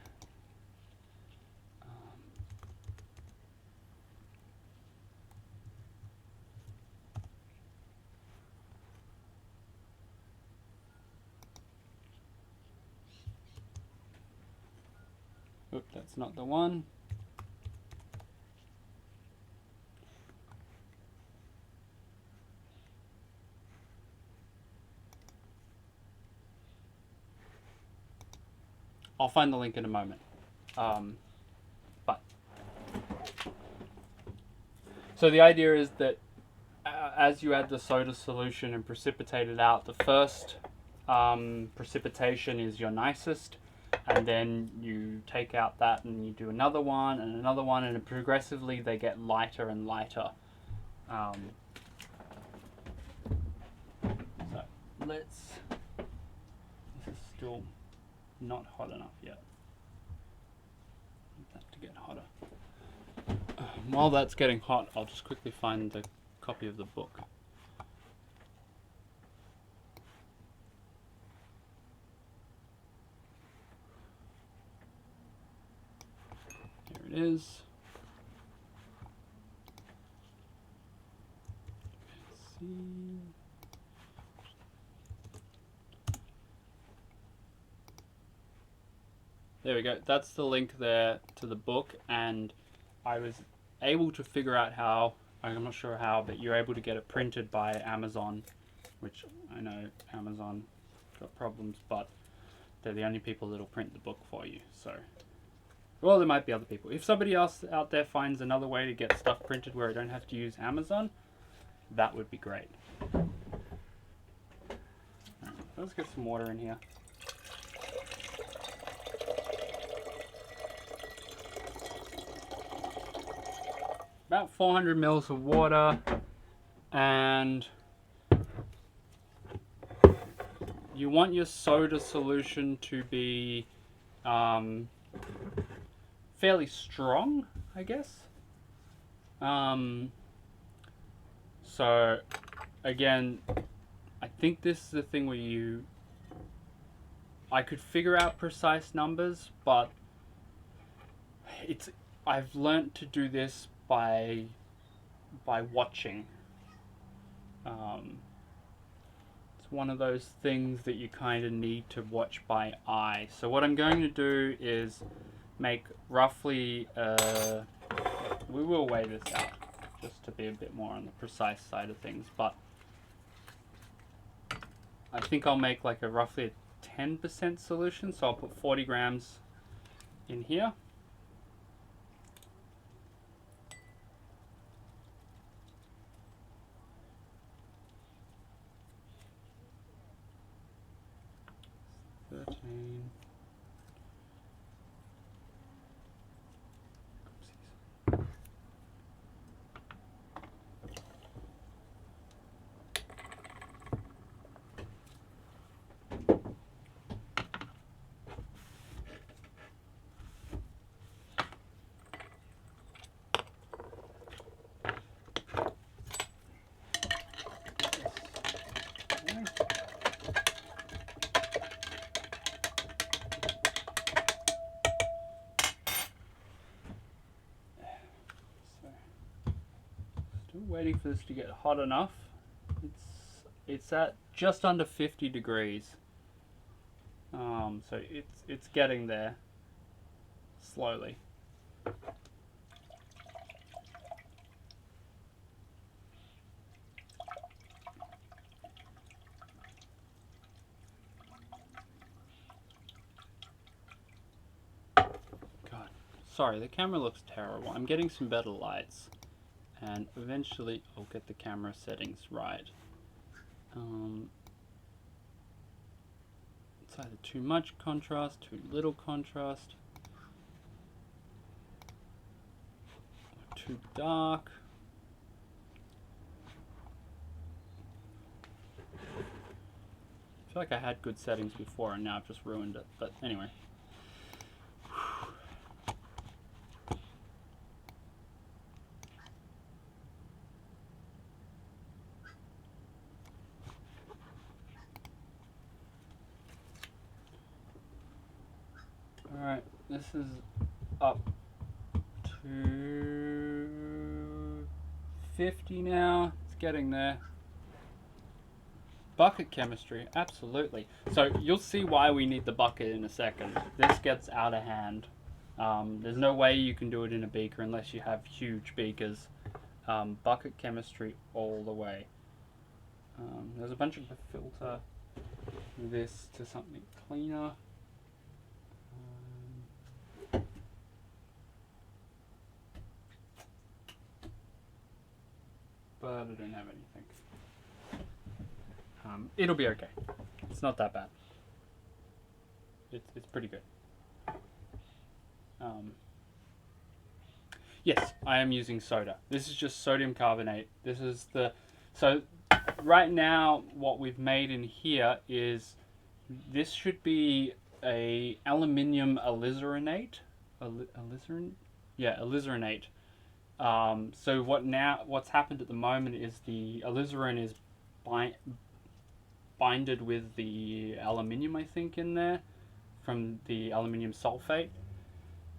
Oop, that's not the one. I'll find the link in a moment. So the idea is that as you add the soda solution and precipitate it out, the first precipitation is your nicest, and then you take out that and you do another one, and progressively they get lighter and lighter. So let's, this is still not hot enough yet. Need that to get hotter. While that's getting hot, I'll just quickly find the copy of the book. Here it is. Let's see. There we go. That's the link there to the book, and I was able to figure out how, I'm not sure how, but you're able to get it printed by Amazon, which I know Amazon got problems, but they're the only people that'll print the book for you. So, well, there might be other people. If somebody else out there finds another way to get stuff printed where I don't have to use Amazon, that would be great. Alright, let's get some water in here. About 400 mils of water, and you want your soda solution to be fairly strong, I guess. So again, I think this is the thing where I could figure out precise numbers, but I've learnt to do this by watching. It's one of those things that you kind of need to watch by eye. So what I'm going to do is make roughly, we will weigh this out just to be a bit more on the precise side of things, but I think I'll make like a roughly a 10% solution, so I'll put 40 grams in here. Waiting for this to get hot enough. It's at just under 50 degrees. So it's getting there slowly. God, sorry, the camera looks terrible. I'm getting some better lights, and eventually I'll get the camera settings right. It's either too much contrast, too little contrast, or too dark. I feel like I had good settings before and now I've just ruined it, but anyway. Alright, this is up to 50 now. It's getting there. Bucket chemistry, absolutely. So you'll see why we need the bucket in a second. This gets out of hand. There's no way you can do it in a beaker unless you have huge beakers. Bucket chemistry all the way. There's a bunch of filter this to something cleaner. But I don't have anything. It'll be okay. It's not that bad. It's pretty good. Yes, I am using soda. This is just sodium carbonate. This is so right now what we've made in here is, this should be a aluminium alizarinate. Alizarin? Yeah, alizarinate. So what's happened at the moment is the alizarin is binded with the aluminium, I think, in there from the aluminium sulfate.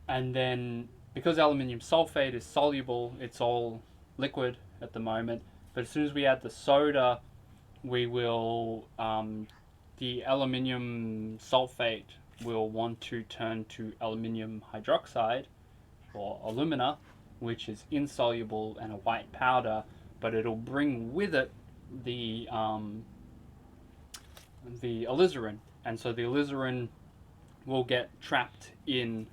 And then because aluminium sulfate is soluble, it's all liquid at the moment. But as soon as we add the soda, we will the aluminium sulfate will want to turn to aluminium hydroxide, or alumina, which is insoluble and a white powder, but it'll bring with it the alizarin, and so the alizarin will get trapped in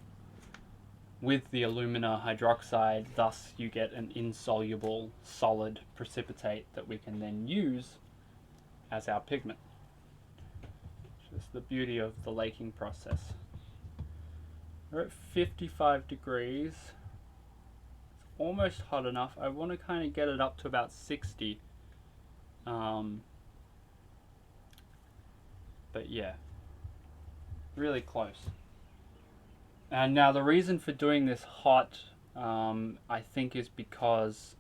with the alumina hydroxide. Thus you get an insoluble solid precipitate that we can then use as our pigment. Just the beauty of the laking process. We're at 55 degrees. It's almost hot enough. I want to kind of get it up to about 60. But yeah, really close. And now the reason for doing this hot, I think, is because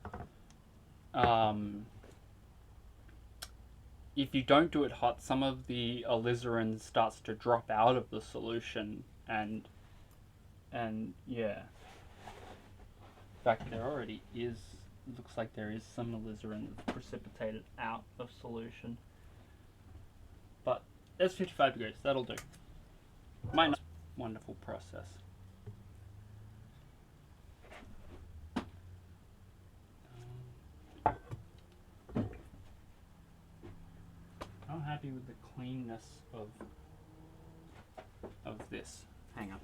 if you don't do it hot, some of the alizarin starts to drop out of the solution, and yeah. In fact, there already is. Looks like there is some alizarin that's precipitated out of solution. But that's 55 degrees. That'll do. Might not. Wonderful process. I'm happy with the cleanness of this. Hang on.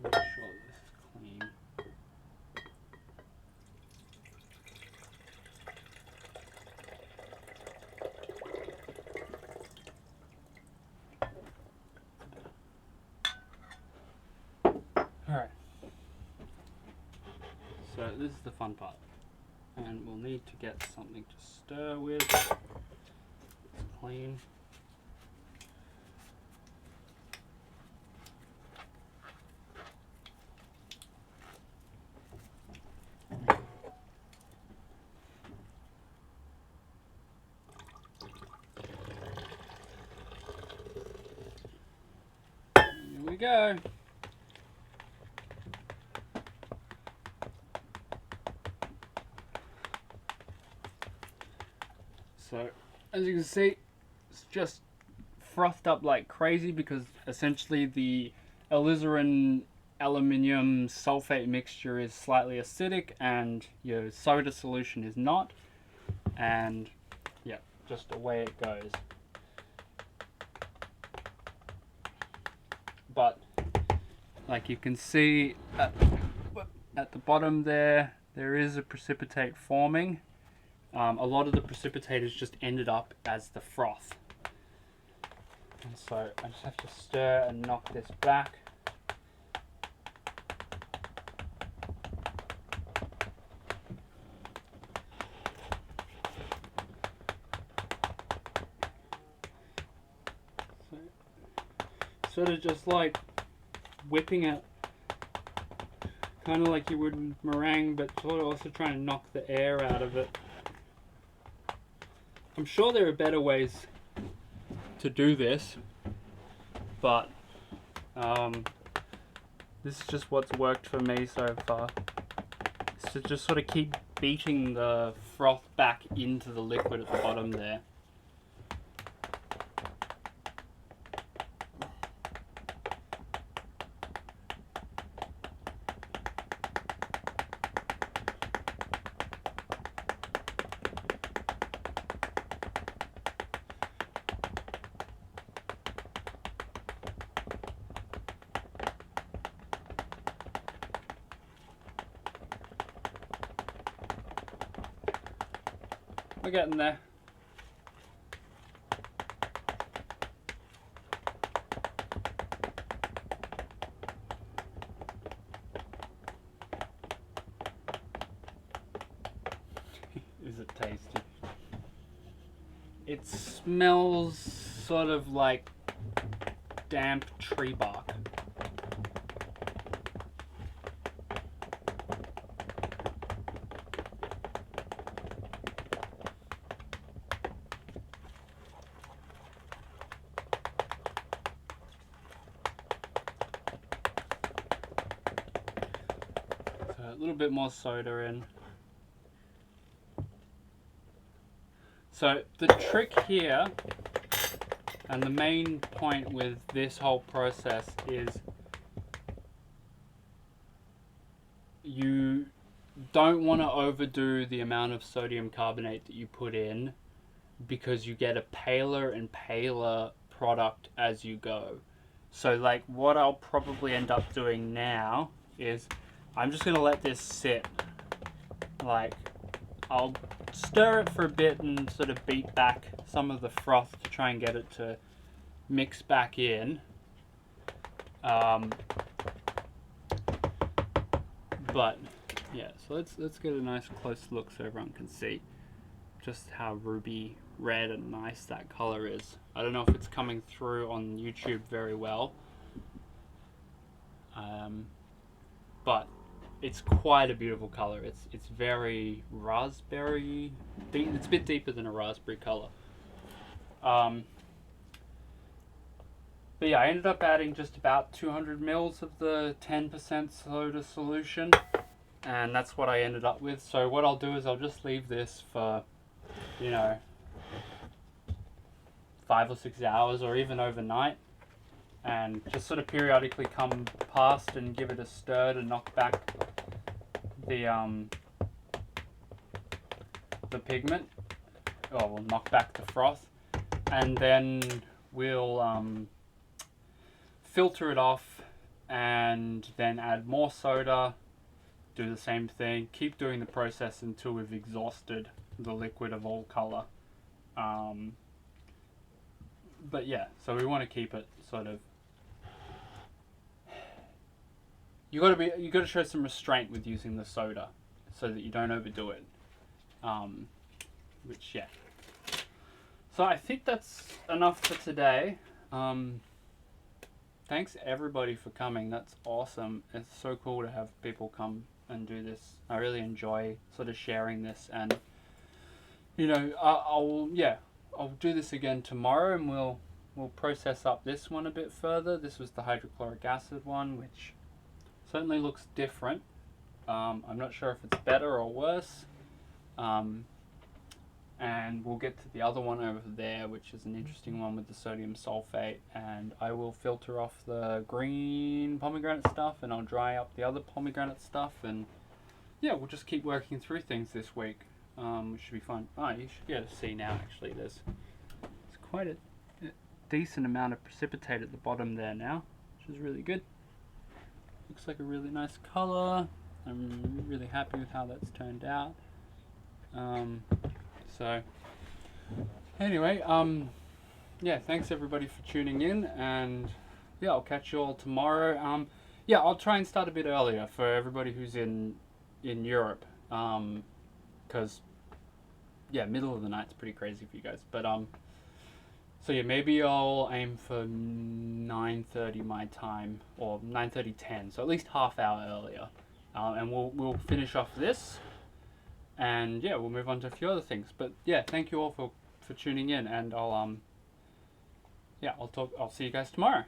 Make sure this is clean. Alright. So this is the fun part. And we'll need to get something to stir with. It's clean. Here we go. So, as you can see, it's just frothed up like crazy because essentially the alizarin aluminium sulfate mixture is slightly acidic and your soda solution is not. And yeah, just away it goes. But like you can see at the bottom there is a precipitate forming. A lot of the precipitate has just ended up as the froth. And so I just have to stir and knock this back. So, sort of just like whipping it, kind of like you would meringue, but sort of also trying to knock the air out of it. I'm sure there are better ways to do this, but this is just what's worked for me so far. So just sort of keep beating the froth back into the liquid at the bottom there. we're getting there. Is it tasty? It smells sort of like damp tree bark. So a little bit more soda in. So the trick here, and the main point with this whole process, is you don't want to overdo the amount of sodium carbonate that you put in, because you get a paler and paler product as you go. So like what I'll probably end up doing now is I'm just going to let this sit. Like, I'll stir it for a bit and sort of beat back some of the froth to try and get it to mix back in. But yeah, so let's get a nice close look so everyone can see just how ruby red and nice that color is. I don't know if it's coming through on YouTube very well, but it's quite a beautiful color. It's very raspberry. It's a bit deeper than a raspberry color. But yeah, I ended up adding just about 200 mils of the 10% soda solution, and that's what I ended up with. So what I'll do is I'll just leave this for, 5 or 6 hours, or even overnight, and just sort of periodically come past and give it a stir to knock back the pigment, or we'll knock back the froth, and then we'll filter it off and then add more soda, do the same thing, keep doing the process until we've exhausted the liquid of all color. But yeah, so we want to keep it sort of, you got to show some restraint with using the soda so that you don't overdo it. Which, yeah. So I think that's enough for today. Thanks everybody for coming. That's awesome. It's so cool to have people come and do this. I really enjoy sort of sharing this, and I'll do this again tomorrow, and we'll process up this one a bit further. This was the hydrochloric acid one, which certainly looks different. I'm not sure if it's better or worse. And we'll get to the other one over there, which is an interesting one with the sodium sulfate, and I will filter off the green pomegranate stuff, and I'll dry up the other pomegranate stuff, and yeah, we'll just keep working through things this week, which should be fun. Oh, you should be able to see now, actually, there's quite a decent amount of precipitate at the bottom there now, which is really good. Looks like a really nice color. I'm really happy with how that's turned out. So anyway, yeah, thanks everybody for tuning in, and yeah, I'll catch you all tomorrow. Yeah, I'll try and start a bit earlier for everybody who's in Europe, because yeah, middle of the night's pretty crazy for you guys, but so yeah, maybe I'll aim for 9:30 my time, or 9:30, 10, so at least half hour earlier, and we'll finish off this. And yeah, we'll move on to a few other things. But yeah, thank you all for tuning in, and I'll see you guys tomorrow.